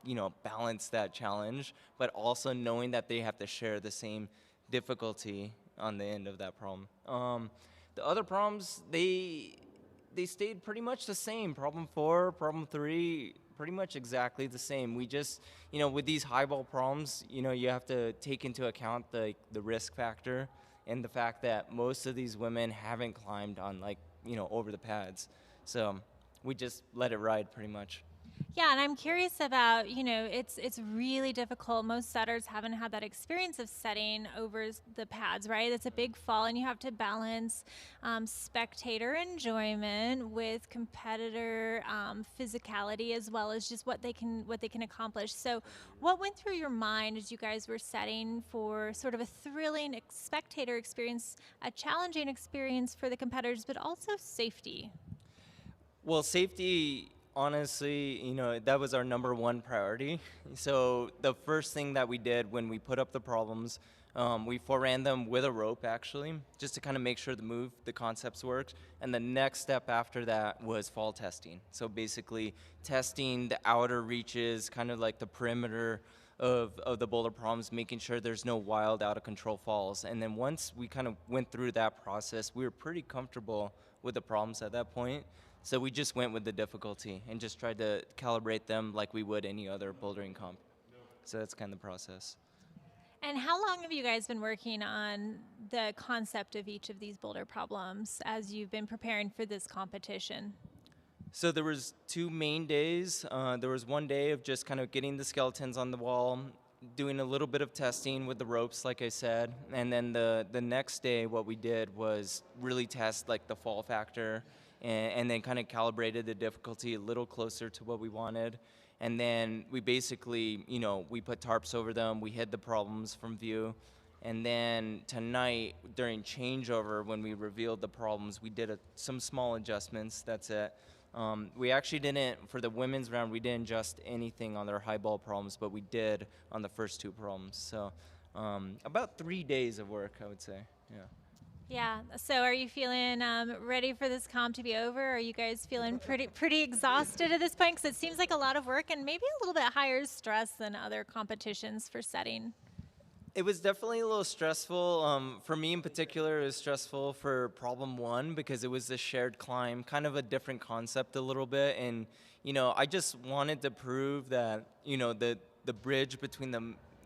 S3: you know, balance that challenge, but also knowing that they have to share the same difficulty on the end of that problem. The other problems, they stayed pretty much the same. Problem 4, problem 3, pretty much exactly the same. We just, you know, with these highball problems, you know, you have to take into account the risk factor and the fact that most of these women haven't climbed on, like, you know, over the pads. So we just let it ride pretty much.
S1: Yeah, and I'm curious about, you know, it's really difficult. Most setters haven't had that experience of setting over the pads, right? It's a big fall, and you have to balance spectator enjoyment with competitor physicality, as well as just what they can accomplish. So, what went through your mind as you guys were setting for sort of a thrilling spectator experience, a challenging experience for the competitors, but also safety?
S3: Well, safety, honestly, you know, that was our number one priority. So the first thing that we did when we put up the problems We foreran them with a rope, actually, just to kind of make sure the concepts worked. And the next step after that was fall testing. So basically testing the outer reaches, kind of like the perimeter of the boulder problems, making sure there's no wild, out-of-control falls. And then once we kind of went through that process, we were pretty comfortable with the problems at that point. So we just went with the difficulty and just tried to calibrate them like we would any other bouldering comp. So that's kind of the process.
S1: And how long have you guys been working on the concept of each of these boulder problems as you've been preparing for this competition?
S3: So there was 2 main days. There was one day of just kind of getting the skeletons on the wall, doing a little bit of testing with the ropes, like I said. And then the next day, what we did was really test like the fall factor and then kind of calibrated the difficulty a little closer to what we wanted. And then we basically, we put tarps over them, we hid the problems from view. And then tonight, during changeover, when we revealed the problems, we did some small adjustments, that's it. We actually didn't, for the women's round, we didn't adjust anything on their high ball problems, but we did on the first 2 problems. So about 3 days of work, I would say, yeah.
S1: Yeah, so are you feeling ready for this comp to be over? Are you guys feeling pretty exhausted at this point? Because it seems like a lot of work and maybe a little bit higher stress than other competitions for setting.
S3: It was definitely a little stressful. For me in particular, it was stressful for problem 1 because it was a shared climb, kind of a different concept a little bit. And, I just wanted to prove that, the bridge between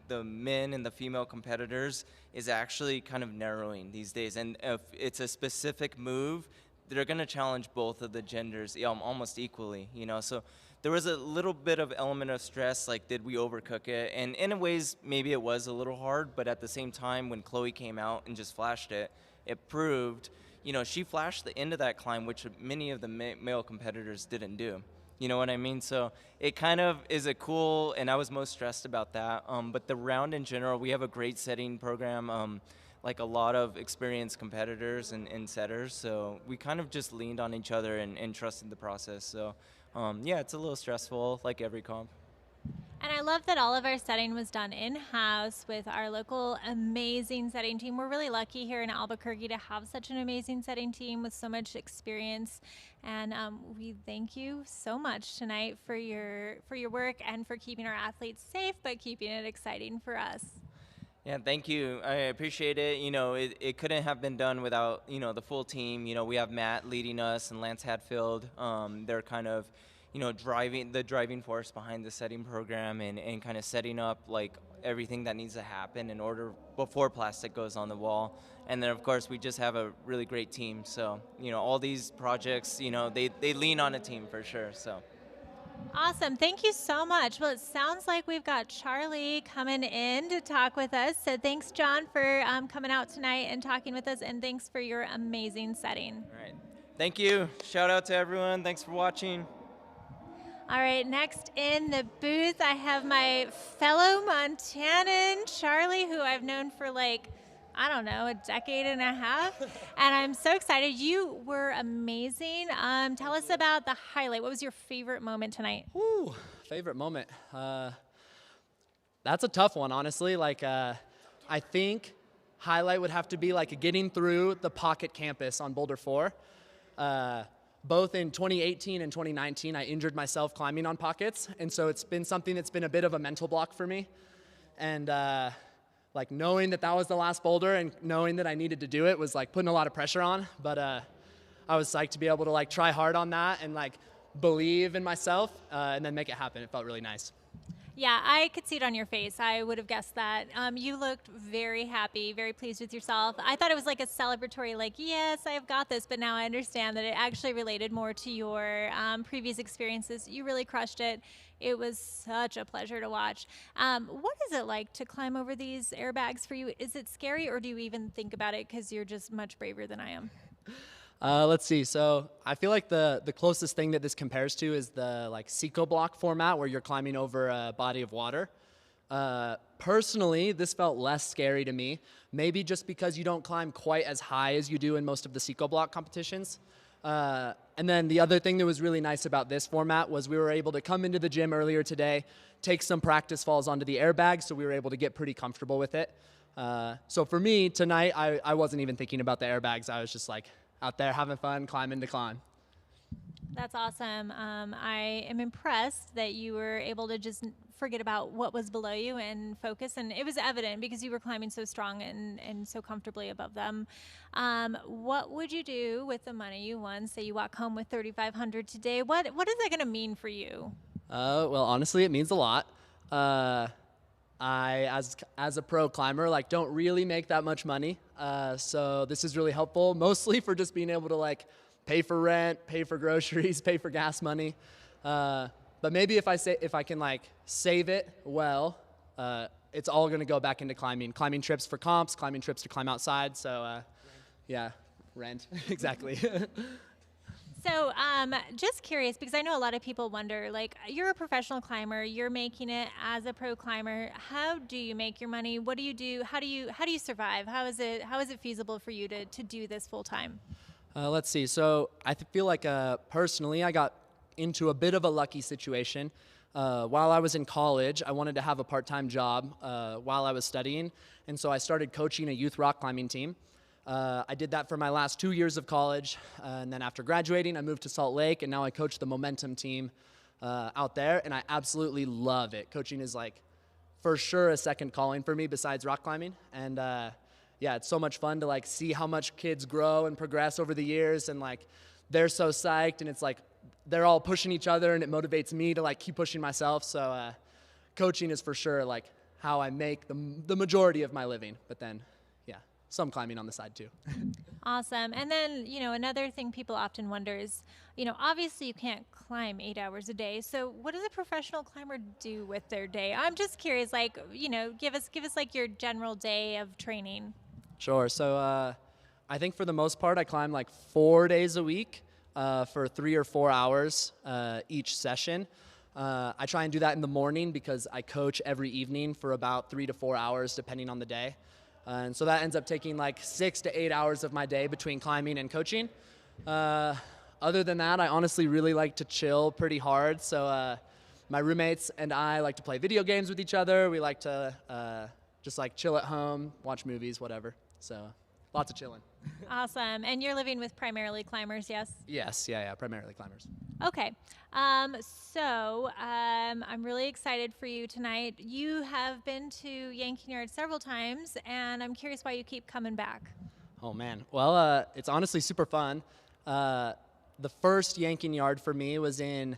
S3: the men and the female competitors is actually kind of narrowing these days. And if it's a specific move, they're going to challenge both of the genders almost equally, So there was a little bit of element of stress, like did we overcook it? And in a ways, maybe it was a little hard, but at the same time, when Chloe came out and just flashed it, it proved, she flashed the end of that climb, which many of the male competitors didn't do. You know what I mean? So it kind of is a cool, and I was most stressed about that. But the round in general, we have a great setting program, like a lot of experienced competitors and setters. So we kind of just leaned on each other and trusted the process. So yeah, it's a little stressful, like every comp.
S1: And I love that all of our setting was done in-house with our local amazing setting team. We're really lucky here in Albuquerque to have such an amazing setting team with so much experience. And we thank you so much tonight for your work and for keeping our athletes safe, but keeping it exciting for us.
S3: Yeah, thank you. I appreciate it. It couldn't have been done without, the full team. We have Matt leading us and Lance Hatfield. They're kind of, driving force behind the setting program and kind of setting up like everything that needs to happen in order before plastic goes on the wall. And then of course we just have a really great team. So, all these projects, they lean on a team for sure. So.
S1: Awesome. Thank you so much. Well, it sounds like we've got Charlie coming in to talk with us. So thanks, John, for coming out tonight and talking with us. And thanks for your amazing setting.
S3: All right. Thank you. Shout out to everyone. Thanks for watching.
S1: All right, next in the booth, I have my fellow Montanan, Charlie, who I've known for a decade and a half. And I'm so excited. You were amazing. Tell us about the highlight. What was your favorite moment tonight?
S4: Ooh, favorite moment. That's a tough one, honestly. I think highlight would have to be getting through the pocket campus on Boulder 4. Both in 2018 and 2019, I injured myself climbing on pockets. And so it's been something that's been a bit of a mental block for me. And knowing that was the last boulder and knowing that I needed to do it was putting a lot of pressure on. But I was psyched to be able to try hard on that and believe in myself and then make it happen. It felt really nice.
S1: Yeah, I could see it on your face. I would have guessed that. You looked very happy, very pleased with yourself. I thought it was a celebratory, yes, I've got this, but now I understand that it actually related more to your previous experiences. You really crushed it. It was such a pleasure to watch. What is it like to climb over these airbags for you? Is it scary, or do you even think about it because you're just much braver than I am?
S4: Let's see. So I feel like the closest thing that this compares to is the Seco block format where you're climbing over a body of water. Personally, this felt less scary to me, maybe just because you don't climb quite as high as you do in most of the Seco block competitions. And then the other thing that was really nice about this format was we were able to come into the gym earlier today, take some practice falls onto the airbag, so we were able to get pretty comfortable with it. So for me, tonight, I wasn't even thinking about the airbags. I was just like out there having fun, climbing to climb.
S1: That's awesome. I am impressed that you were able to just forget about what was below you and focus. And it was evident because you were climbing so strong and so comfortably above them. What would you do with the money you won? Say you walk home with $3,500 today. What is that going to mean for you?
S4: Well, honestly, it means a lot. I, as a pro climber, like don't really make that much money. So this is really helpful, mostly for just being able to like pay for rent, pay for groceries, pay for gas money. But maybe if I can like save it well, it's all going to go back into climbing trips for comps, climbing trips to climb outside. So yeah, rent. Exactly.
S1: So just curious, because I know a lot of people wonder, like, you're a professional climber, you're making it as a pro climber. How do you make your money? What do you do? How do you survive? How is it feasible for you to do this full time?
S4: Let's see. So I feel like personally, I got into a bit of a lucky situation. While I was in college, I wanted to have a part-time job while I was studying, and so I started coaching a youth rock climbing team. I did that for my last 2 years of college, and then after graduating, I moved to Salt Lake, and now I coach the Momentum team out there, and I absolutely love it. Coaching is like, for sure, a second calling for me besides rock climbing, and yeah, it's so much fun to like see how much kids grow and progress over the years, and like they're so psyched, and it's like they're all pushing each other, and it motivates me to like keep pushing myself. So coaching is for sure like how I make the majority of my living, but then yeah, some climbing on the side too.
S1: Awesome. And then, another thing people often wonder is, obviously you can't climb 8 hours a day. So what does a professional climber do with their day? I'm just curious, like, give us like your general day of training.
S4: Sure. So I think for the most part, I climb like 4 days a week for 3 or 4 hours each session. I try and do that in the morning because I coach every evening for about 3 to 4 hours, depending on the day. And so that ends up taking like 6 to 8 hours of my day between climbing and coaching. Other than that, I honestly really like to chill pretty hard. So my roommates and I like to play video games with each other. We like to just like chill at home, watch movies, whatever. So lots of chilling.
S1: Awesome. And you're living with primarily climbers, yes?
S4: Yes, yeah, primarily climbers.
S1: Okay. So I'm really excited for you tonight. You have been to Yank-n-Yard several times, and I'm curious why you keep coming back.
S4: Oh, man. Well, it's honestly super fun. The first Yank-n-Yard for me was in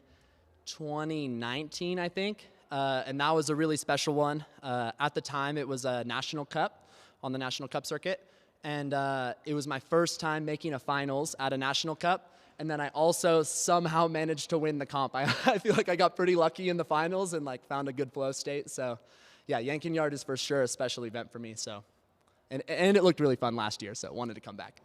S4: 2019, I think, and that was a really special one. At the time, it was a National Cup on the National Cup circuit, and it was my first time making a finals at a National Cup. And then I also somehow managed to win the comp. I feel like I got pretty lucky in the finals and like found a good flow state. So yeah, Yank-n-Yard is for sure a special event for me. So, and it looked really fun last year, so wanted to come back.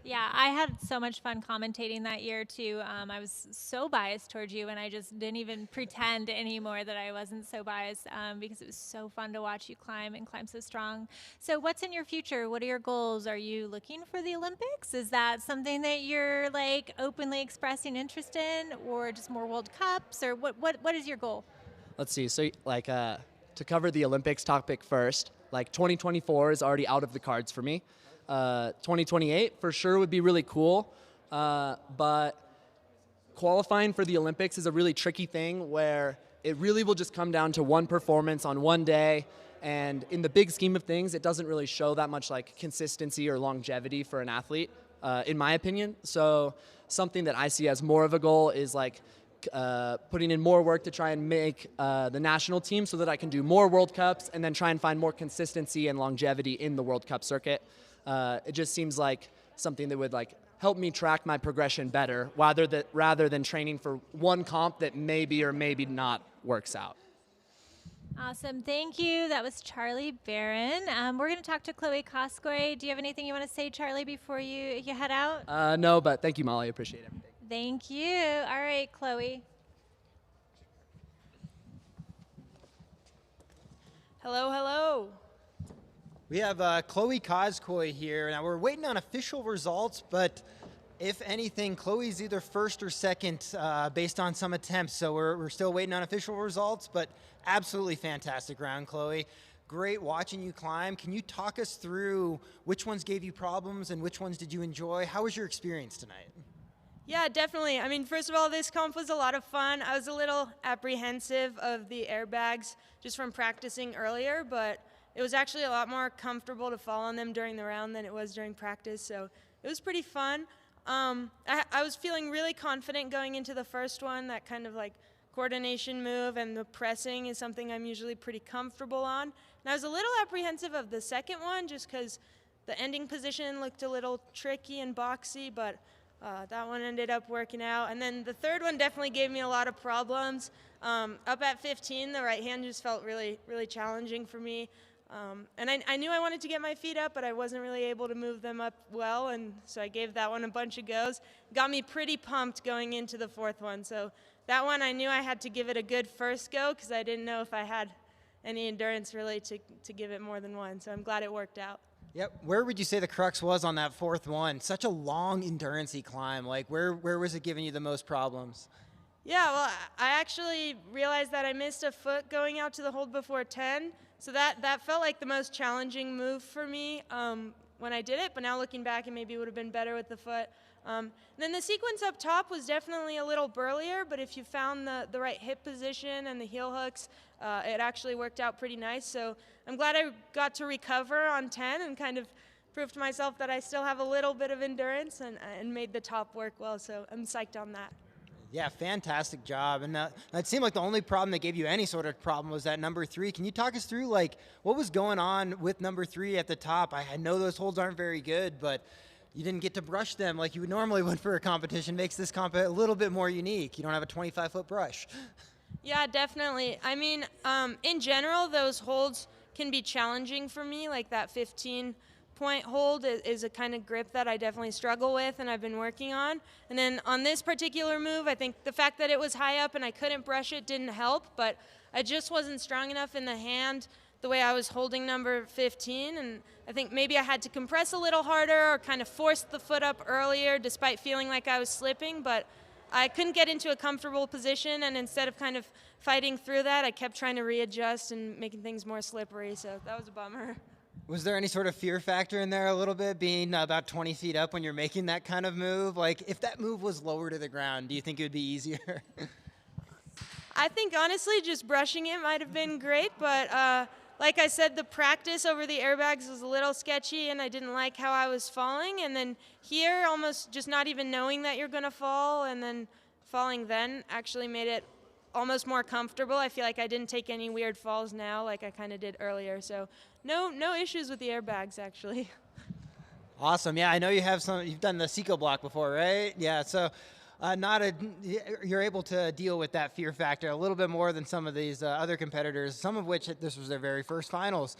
S1: Yeah, I had so much fun commentating that year too. I was so biased towards you, and I just didn't even pretend anymore that I wasn't so biased because it was so fun to watch you climb and climb so strong. So what's in your future? What are your goals? Are you looking for the Olympics? Is that something that you're like openly expressing interest in, or just more World Cups, or what is your goal?
S4: Let's see. So like to cover the Olympics topic first, like 2024 is already out of the cards for me. 2028 for sure would be really cool, but qualifying for the Olympics is a really tricky thing where it really will just come down to one performance on one day, and in the big scheme of things, it doesn't really show that much like consistency or longevity for an athlete, in my opinion. So something that I see as more of a goal is like putting in more work to try and make the national team so that I can do more World Cups and then try and find more consistency and longevity in the World Cup circuit. It just seems like something that would like help me track my progression better rather than training for one comp that maybe or maybe not works out.
S1: Awesome. Thank you. That was Charlie Barron. We're going to talk to Chloe Koskoy. Do you have anything you want to say, Charlie, before you head out?
S4: No, but thank you, Molly. I appreciate everything.
S1: Thank you. All right, Chloe.
S5: Hello, hello.
S2: We have Chloe Koskoy here. Now, we're waiting on official results, but if anything, Chloe's either first or second based on some attempts. So we're still waiting on official results, but absolutely fantastic round, Chloe. great watching you climb. Can you talk us through which ones gave you problems and which ones did you enjoy? How was your experience tonight?
S5: Yeah, definitely. I mean, first of all, this comp was a lot of fun. I was a little apprehensive of the airbags just from practicing earlier, but it was actually a lot more comfortable to fall on them during the round than it was during practice, so it was pretty fun. I was feeling really confident going into the first one. That kind of like coordination move and the pressing is something I'm usually pretty comfortable on. And I was a little apprehensive of the second one just because the ending position looked a little tricky and boxy, but that one ended up working out. And then the third one definitely gave me a lot of problems. Up at 15, the right hand just felt really, really challenging for me. And I knew I wanted to get my feet up, but I wasn't really able to move them up well, and so I gave that one a bunch of goes. Got me pretty pumped going into the fourth one. So that one I knew I had to give it a good first go because I didn't know if I had any endurance really to give it more than one. So I'm glad it worked out.
S2: Yep. Where would you say the crux was on that fourth one? Such a long endurance-y climb. Like, where was it giving you the most problems?
S5: Yeah, well, I actually realized that I missed a foot going out to the hold before 10. So that felt like the most challenging move for me when I did it. But now looking back, it maybe would have been better with the foot. Then the sequence up top was definitely a little burlier, but if you found the right hip position and the heel hooks, it actually worked out pretty nice. So I'm glad I got to recover on 10 and kind of proved to myself that I still have a little bit of endurance and made the top work well. So I'm psyched on that.
S2: Yeah, fantastic job. And it seemed like the only problem that gave you any sort of problem was that number 3. Can you talk us through, like, what was going on with number 3 at the top? I know those holds aren't very good, but you didn't get to brush them like you would normally would for a competition. Makes this comp a little bit more unique. You don't have a 25-foot brush.
S5: Yeah, definitely. I mean, in general, those holds can be challenging for me, like that 15-point hold is a kind of grip that I definitely struggle with and I've been working on. And then on this particular move, I think the fact that it was high up and I couldn't brush it didn't help, but I just wasn't strong enough in the hand the way I was holding number 15, and I think maybe I had to compress a little harder or kind of force the foot up earlier despite feeling like I was slipping, but I couldn't get into a comfortable position, and instead of kind of fighting through that, I kept trying to readjust and making things more slippery, so that was a bummer.
S2: Was there any sort of fear factor in there a little bit, being about 20 feet up when you're making that kind of move? Like, if that move was lower to the ground, do you think it would be easier?
S5: I think, honestly, just brushing it might have been great, but like I said, the practice over the airbags was a little sketchy, and I didn't like how I was falling. And then here, almost just not even knowing that you're going to fall, and then falling then actually made it almost more comfortable. I feel like I didn't take any weird falls now like I kind of did earlier. So no issues with the airbags, actually.
S2: Awesome. Yeah, I know you've done the Seco block before, right? Yeah, so you're able to deal with that fear factor a little bit more than some of these other competitors, some of which this was their very first finals.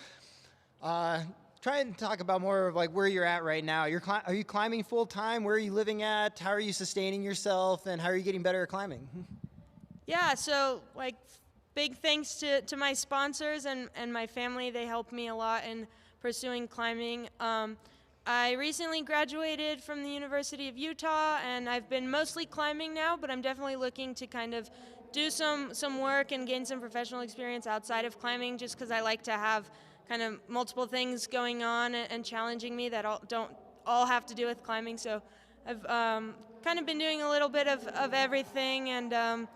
S2: Try and talk about more of like where you're at right now. Are you climbing full time? Where are you living at? How are you sustaining yourself? And how are you getting better at climbing?
S5: Yeah, so like big thanks to my sponsors and my family. They helped me a lot in pursuing climbing. I recently graduated from the University of Utah, and I've been mostly climbing now, but I'm definitely looking to kind of do some work and gain some professional experience outside of climbing, just because I like to have kind of multiple things going on and challenging me that don't all have to do with climbing. So I've kind of been doing a little bit of everything, and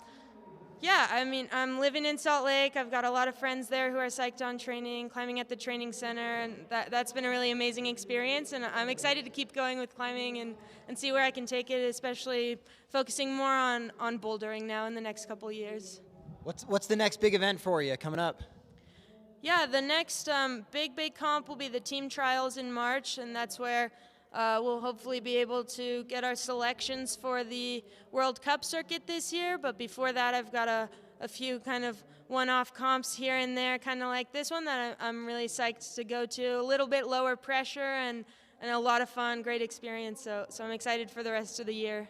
S5: yeah, I mean, I'm living in Salt Lake. I've got a lot of friends there who are psyched on training, climbing at the training center, and that's been a really amazing experience. And I'm excited to keep going with climbing and see where I can take it, especially focusing more on bouldering now in the next couple years.
S2: What's the next big event for you coming up?
S5: Yeah, the next big comp will be the team trials in March, and that's where we'll hopefully be able to get our selections for the World Cup circuit this year. But before that, I've got a few kind of one-off comps here and there, kind of like this one that I'm really psyched to go to. A little bit lower pressure and a lot of fun, great experience. So I'm excited for the rest of the year.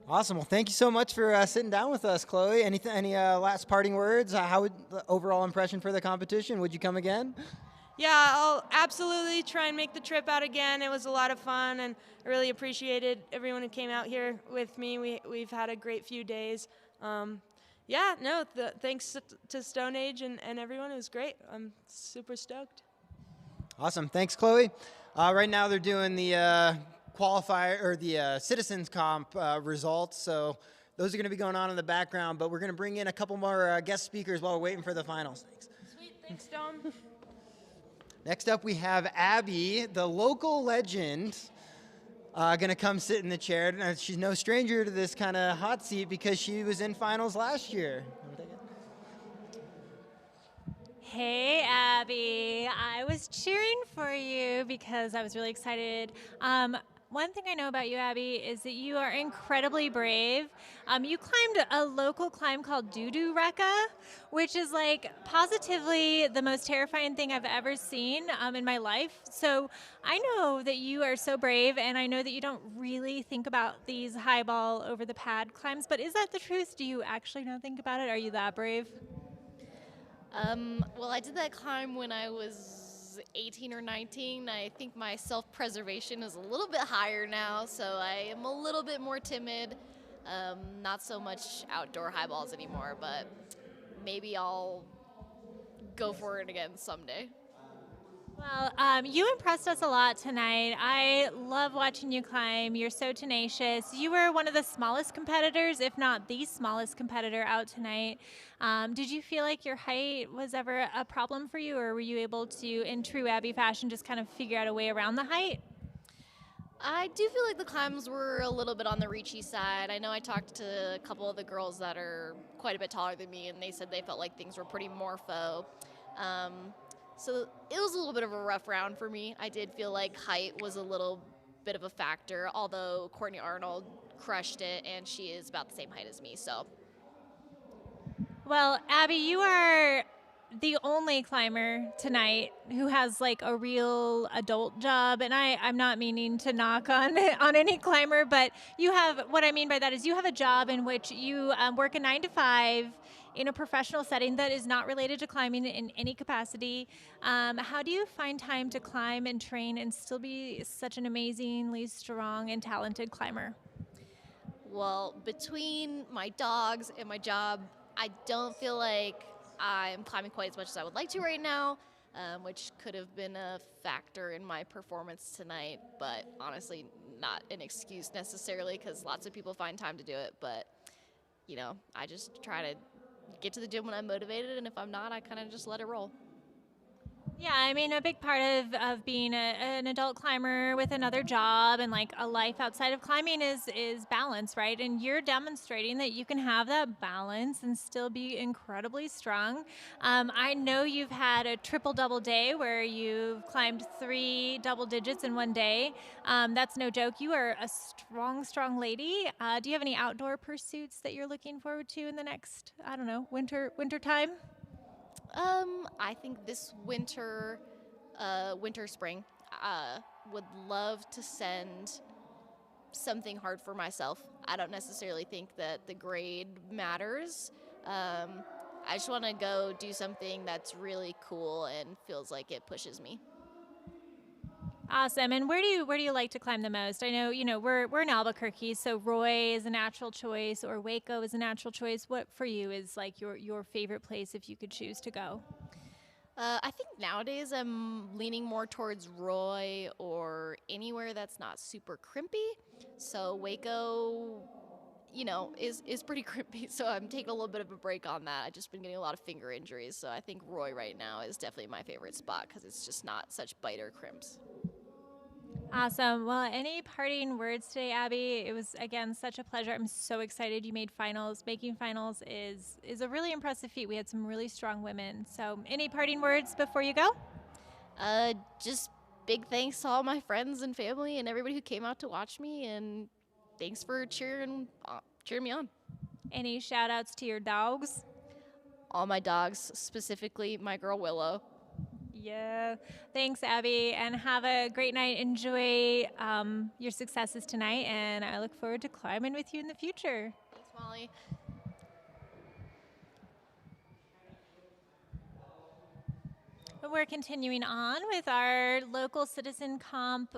S2: Awesome. Well, thank you so much for sitting down with us, Chloe. Any last parting words? How would the overall impression for the competition? Would you come again?
S5: Yeah, I'll absolutely try and make the trip out again. It was a lot of fun, and I really appreciated everyone who came out here with me. We've had a great few days. Yeah, no, thanks to Stone Age and everyone. It was great. I'm super stoked.
S2: Awesome. Thanks, Chloe. Right now they're doing the qualifier or the citizens comp results. So those are going to be going on in the background, but we're going to bring in a couple more guest speakers while we're waiting for the finals. Thanks.
S5: Sweet, thanks, Dom.
S2: Next up, we have Abby, the local legend, going to come sit in the chair. Now, she's no stranger to this kind of hot seat because she was in finals last year.
S1: Hey, Abby. I was cheering for you because I was really excited. One thing I know about you, Abby, is that you are incredibly brave. You climbed a local climb called Doo-Doo Rekka, which is like positively the most terrifying thing I've ever seen in my life. So I know that you are so brave, and I know that you don't really think about these high ball over the pad climbs, but is that the truth? Do you actually not think about it? Are you that brave?
S6: Well, I did that climb when I was 18 or 19. I think my self-preservation is a little bit higher now, so I am a little bit more timid. Not so much outdoor high balls anymore, but maybe I'll go for it again someday.
S1: Well, you impressed us a lot tonight. I love watching you climb. You're so tenacious. You were one of the smallest competitors, if not the smallest competitor out tonight. Did you feel like your height was ever a problem for you, or were you able to, in true Abby fashion, just kind of figure out a way around the height?
S6: I do feel like the climbs were a little bit on the reachy side. I know I talked to a couple of the girls that are quite a bit taller than me, and they said they felt like things were pretty morpho. So it was a little bit of a rough round for me. I did feel like height was a little bit of a factor, although Courtney Arnold crushed it, and she is about the same height as me. So,
S1: Well, Abby, you are the only climber tonight who has like a real adult job, and I'm not meaning to knock on on any climber, but you have, what I mean by that is you have a job in which you work a 9 to 5 in a professional setting that is not related to climbing in any capacity. How do you find time to climb and train and still be such an amazingly strong and talented climber?
S6: well, between my dogs and my job, I don't feel like I'm climbing quite as much as I would like to right now, which could have been a factor in my performance tonight, but honestly, not an excuse necessarily because lots of people find time to do it. But, you know, I just try to get to the gym when I'm motivated, and if I'm not, I kind of just let it roll.
S1: Yeah, I mean, a big part of being an adult climber with another job and like a life outside of climbing is balance, right? And you're demonstrating that you can have that balance and still be incredibly strong. I know you've had a triple-double day where you've climbed 3 double digits in one day. That's no joke. You are a strong, strong lady. Do you have any outdoor pursuits that you're looking forward to in the next, I don't know, winter time?
S6: I think this winter, spring, would love to send something hard for myself. I don't necessarily think that the grade matters. I just want to go do something that's really cool and feels like it pushes me.
S1: Awesome. And where do you like to climb the most? I know, we're in Albuquerque, so Roy is a natural choice or Waco is a natural choice. What for you is like your favorite place if you could choose to go?
S6: I think nowadays I'm leaning more towards Roy or anywhere that's not super crimpy. So Waco, is pretty crimpy. So I'm taking a little bit of a break on that. I've just been getting a lot of finger injuries. So I think Roy right now is definitely my favorite spot because it's just not such biter crimps.
S1: Awesome. Well, any parting words today, Abby? It was, again, such a pleasure. I'm so excited you made finals. Making finals is a really impressive feat. We had some really strong women. So any parting words before you go?
S6: Just big thanks to all my friends and family and everybody who came out to watch me, and thanks for cheering me on.
S1: Any shout outs to your dogs?
S6: All my dogs, specifically my girl Willow.
S1: Yeah. Thanks, Abby, and have a great night. Enjoy your successes tonight, and I look forward to climbing with you in the future.
S6: Thanks, Molly.
S1: But we're continuing on with our local citizen comp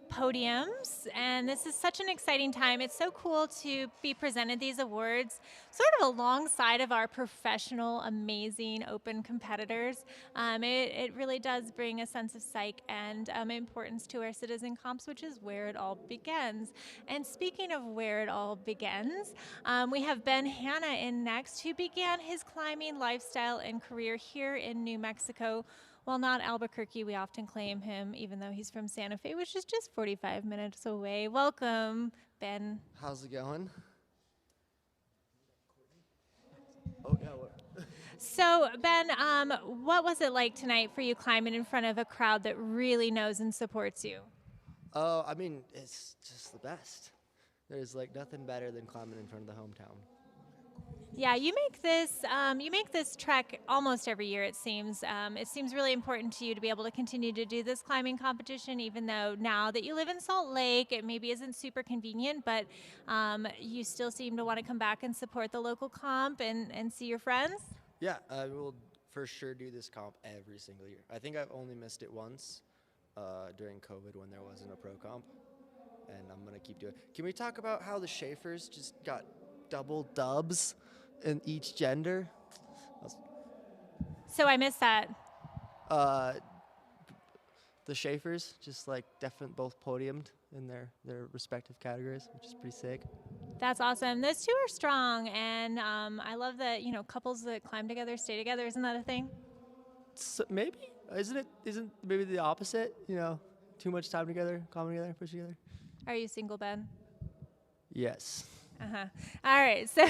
S1: podiums, and this is such an exciting time. It's so cool to be presented these awards sort of alongside of our professional, amazing open competitors. It really does bring a sense of psych and importance to our citizen comps, which is where it all begins. And speaking of where it all begins, we have Ben Hanna in next, who began his climbing lifestyle and career here in New Mexico. While not Albuquerque, we often claim him, even though he's from Santa Fe, which is just 45 minutes away. Welcome, Ben.
S7: How's it going? Oh, yeah. What?
S1: So, Ben, what was it like tonight for you climbing in front of a crowd that really knows and supports you?
S7: Oh, I mean, it's just the best. There's like nothing better than climbing in front of the hometown.
S1: Yeah, you make this trek almost every year, it seems. It seems really important to you to be able to continue to do this climbing competition, even though now that you live in Salt Lake, it maybe isn't super convenient, but you still seem to want to come back and support the local comp and see your friends.
S7: Yeah, I will for sure do this comp every single year. I think I've only missed it once during COVID when there wasn't a pro comp, and I'm going to keep doing it. Can we talk about how the Schaefers just got double dubs in each gender?
S1: So I missed that.
S7: The Schaefers just like definitely both podiumed in their respective categories, which is pretty sick.
S1: That's awesome. Those two are strong, and I love that, couples that climb together stay together. Isn't that a thing?
S7: So maybe isn't maybe the opposite? Too much time together, climbing together, push together.
S1: Are you single, Ben?
S7: Yes.
S1: Uh-huh. All right, so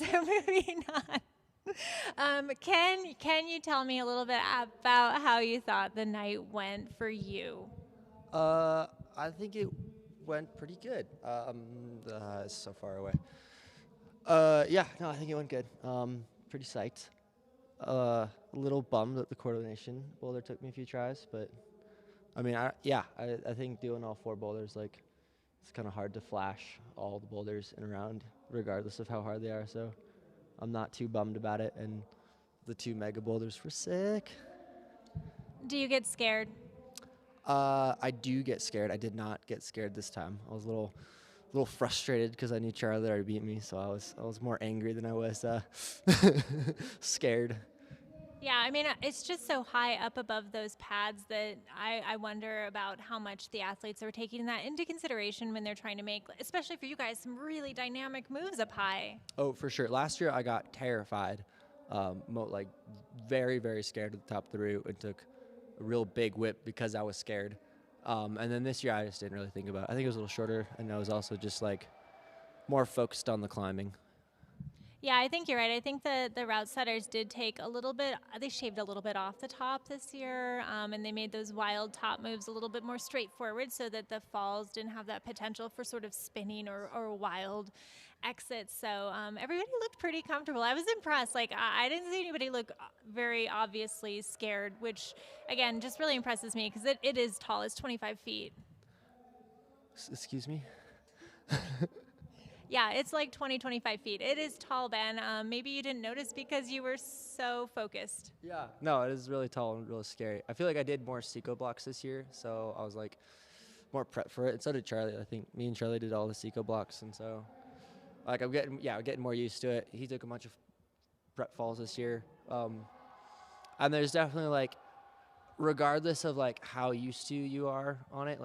S1: moving on. Can you tell me a little bit about how you thought the night went for you?
S7: I think it went pretty good. It's so far away. I think it went good. Pretty psyched. A little bummed that the coordination boulder took me a few tries, but I mean, I think doing all 4 boulders, like, it's kind of hard to flash all the boulders in a round, regardless of how hard they are. So I'm not too bummed about it. And the 2 mega boulders were sick.
S1: Do you get scared?
S7: I do get scared. I did not get scared this time. I was a little frustrated because I knew Charlie already beat me. So I was more angry than I was scared.
S1: Yeah, I mean, it's just so high up above those pads that I wonder about how much the athletes are taking that into consideration when they're trying to make, especially for you guys, some really dynamic moves up high.
S7: Oh, for sure. Last year I got terrified, very, very scared at the top of the route and took a real big whip because I was scared. And then this year I just didn't really think about it. I think it was a little shorter, and I was also just more focused on the climbing.
S1: Yeah, I think you're right. I think the route setters did take they shaved a little bit off the top this year, and they made those wild top moves a little bit more straightforward so that the falls didn't have that potential for sort of spinning or wild exits. So everybody looked pretty comfortable. I was impressed. I didn't see anybody look very obviously scared, which, again, just really impresses me because it is tall. It's 25 feet.
S7: Excuse me?
S1: Yeah, it's like 25 feet. It is tall, Ben. Maybe you didn't notice because you were so focused.
S7: Yeah. No, it is really tall and really scary. I feel like I did more Seco blocks this year, so I was more prepped for it. And so did Charlie. I think me and Charlie did all the Seco blocks, and so I'm getting more used to it. He took a bunch of prep falls this year. And there's definitely regardless of how used to you are on it,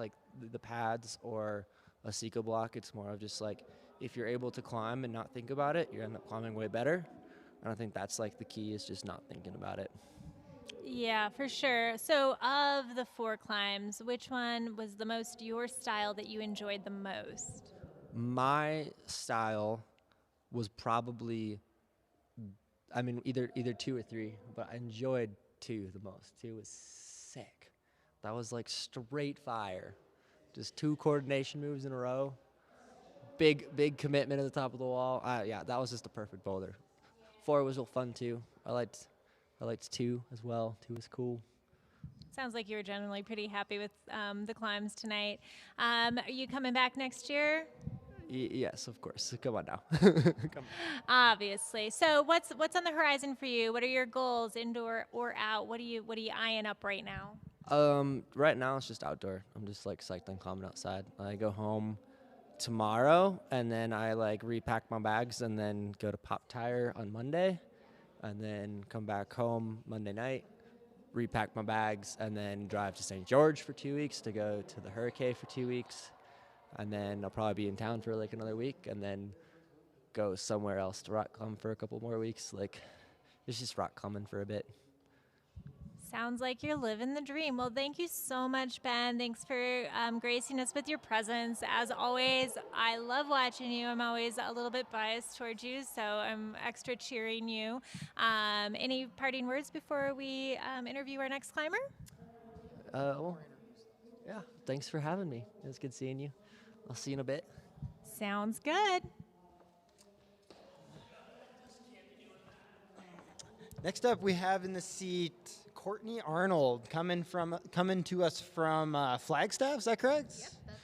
S7: the pads or a Seco block, it's more of just if you're able to climb and not think about it, you end up climbing way better. And I think that's the key, is just not thinking about it.
S1: Yeah, for sure. So of the 4 climbs, which one was the most your style that you enjoyed the most?
S7: My style was probably, either 2 or 3, but I enjoyed 2 the most. 2 was sick. That was straight fire. Just 2 coordination moves in a row. Big commitment at the top of the wall. That was just a perfect boulder. 4 was real fun too. I liked 2 as well. 2 was cool.
S1: Sounds like you were generally pretty happy with the climbs tonight. Are you coming back next year?
S7: Yes, of course. Come on now. Come on.
S1: Obviously. So what's on the horizon for you? What are your goals, indoor or out? What are you eyeing up right now?
S7: Right now it's just outdoor. I'm just like psyched on climbing outside. I go home tomorrow and then I like repack my bags and then go to Pop Tire on Monday and then come back home Monday night, repack my bags and then drive to St. George for 2 weeks to go to the Hurricane for 2 weeks. And then I'll probably be in town for like another week and then go somewhere else to rock climb for a couple more weeks. Like it's just rock climbing for a bit.
S1: Sounds like you're living the dream. Well, thank you so much, Ben. Thanks for gracing us with your presence. As always, I love watching you. I'm always a little bit biased towards you, so I'm extra cheering you. Any parting words before we interview our next climber?
S7: Well, yeah, thanks for having me. It was good seeing you. I'll see you in a bit.
S1: Sounds good.
S2: Next up, we have in the seat Courtney Arnold coming to us from Flagstaff. Is that correct?
S6: Yep, that's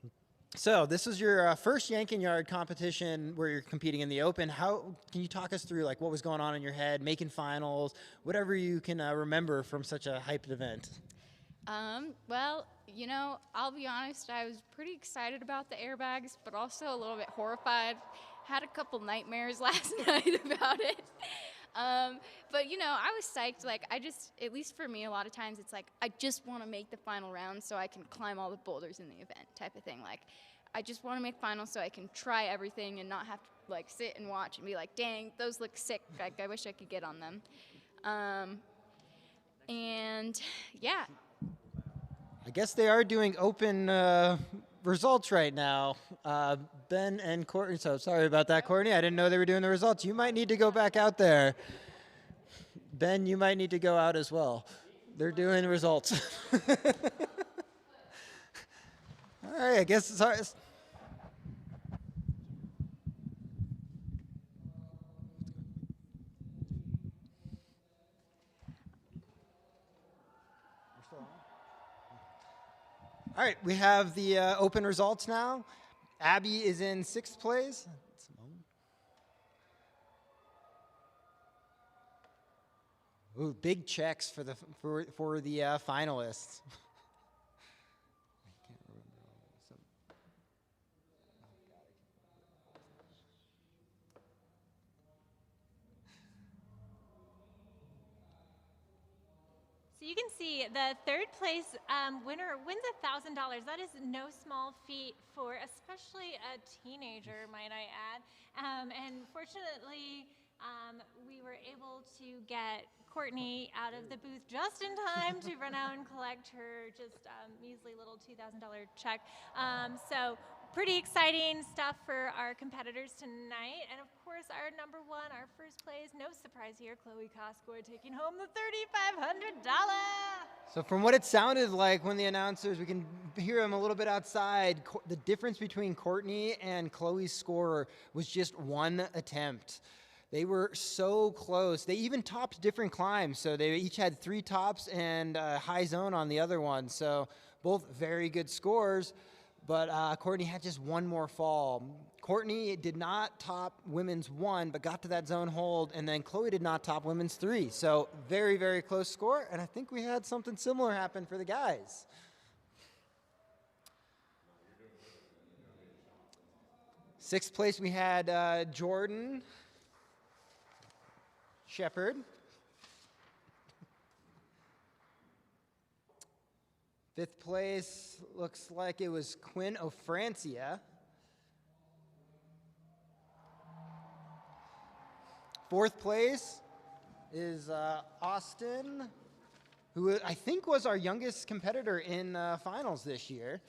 S6: it.
S2: So this is your first Yank-n-Yard competition where you're competing in the Open. How can you talk us through like what was going on in your head, making finals, whatever you can remember from such a hyped event?
S8: Well, you know, I'll be honest, I was pretty excited about the airbags, but also a little bit horrified. Had a couple nightmares last night about it. But, you know, I was psyched. Like, at least for me, a lot of times it's like, I just want to make the final round so I can climb all the boulders in the event type of thing. Like, I just want to make finals so I can try everything and not have to, like, sit and watch and be like, dang, those look sick. Like, I wish I could get on them. And, yeah.
S2: I guess they are doing Open results right now. Ben and Courtney, so sorry about that, Courtney. I didn't know they were doing the results. You might need to go back out there. Ben, you might need to go out as well. They're doing the results. All right, I guess it's hard. All right, we have the Open results now. Abby is in 6th place. Ooh, big checks for the finalists.
S1: So you can see the 3rd place winner wins $1,000. That is no small feat for especially a teenager, might I add. And fortunately, we were able to get Courtney out of the booth just in time to run out and collect her just measly little $2,000 check. So pretty exciting stuff for our competitors tonight. And of course, our number one, our first place, no surprise here, Chloe Koskoy taking home the $3,500.
S2: So from what it sounded like when the announcers, we can hear them a little bit outside, the difference between Courtney and Chloe's score was just one attempt. They were so close. They even topped different climbs. So they each had 3 tops and a high zone on the other one. So both very good scores. But Courtney had just one more fall. Courtney did not top women's 1, but got to that zone hold. And then Chloe did not top women's 3. So very, very close score. And I think we had something similar happen for the guys. Sixth place, we had Jordan Shepard. Fifth place looks like it was Quinn O'Francia. Fourth place is Austin, who I think was our youngest competitor in finals this year.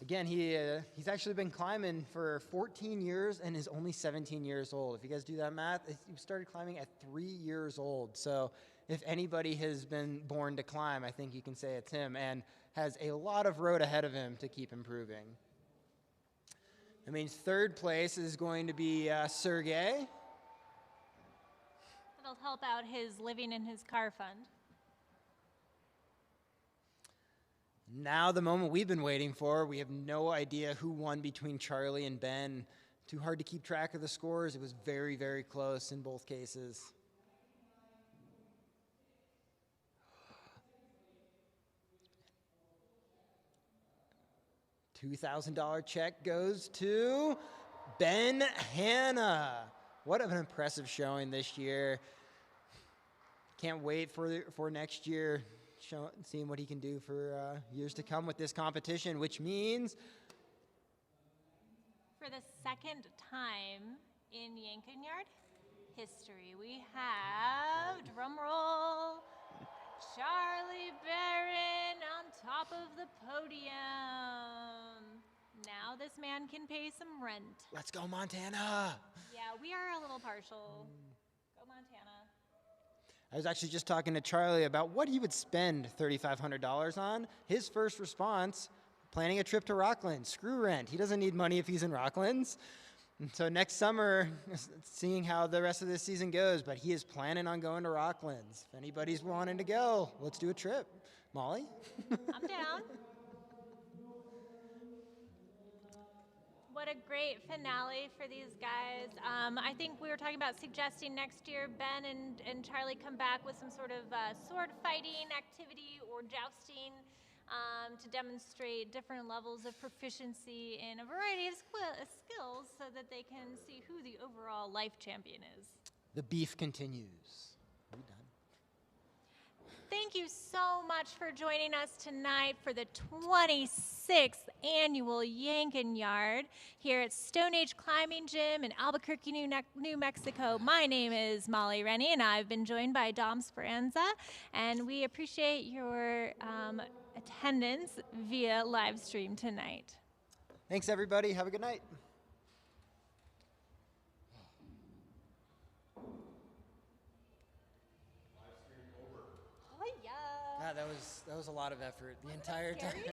S2: Again, he's actually been climbing for 14 years and is only 17 years old. If you guys do that math, he started climbing at 3 years old. So if anybody has been born to climb, I think you can say it's him, and has a lot of road ahead of him to keep improving. That means third place is going to be Sergey.
S1: It'll help out his living in his car fund.
S2: Now the moment we've been waiting for. We have no idea who won between Charlie and Ben. Too hard to keep track of the scores. It was very, very close in both cases. $2,000 check goes to Ben Hanna. What an impressive showing this year. Can't wait for next year, seeing what he can do for years to come with this competition, which means
S1: For the second time in Yank-n-Yard history, we have, drum roll, Charlie Barron on top of the podium. Now this man can pay some rent.
S2: let's go Montana.
S1: Yeah, we are a little partial. Go Montana.
S2: I was actually just talking to Charlie about what he would spend $3,500 on. His first response, planning a trip to Rockland. Screw rent. He doesn't need money if he's in Rocklands. And so next summer, seeing how the rest of this season goes, but he is planning on going to Rocklands. If anybody's wanting to go, let's do a trip. Molly?
S1: I'm down. What a great finale for these guys. I think we were talking about suggesting next year Ben and Charlie come back with some sort of sword fighting activity or jousting to demonstrate different levels of proficiency in a variety of skills so that they can see who the overall life champion is.
S2: The beef continues. Are we done?
S1: Thank you so much for joining us tonight for the 26th annual Yank-n-Yard here at Stone Age Climbing Gym in Albuquerque, New Mexico. My name is Molly Rennie, and I've been joined by Dom Speranza, and we appreciate your attendance via live stream tonight.
S2: Thanks, everybody. Have a good night.
S1: Oh, yeah.
S2: That was a lot of effort the entire time.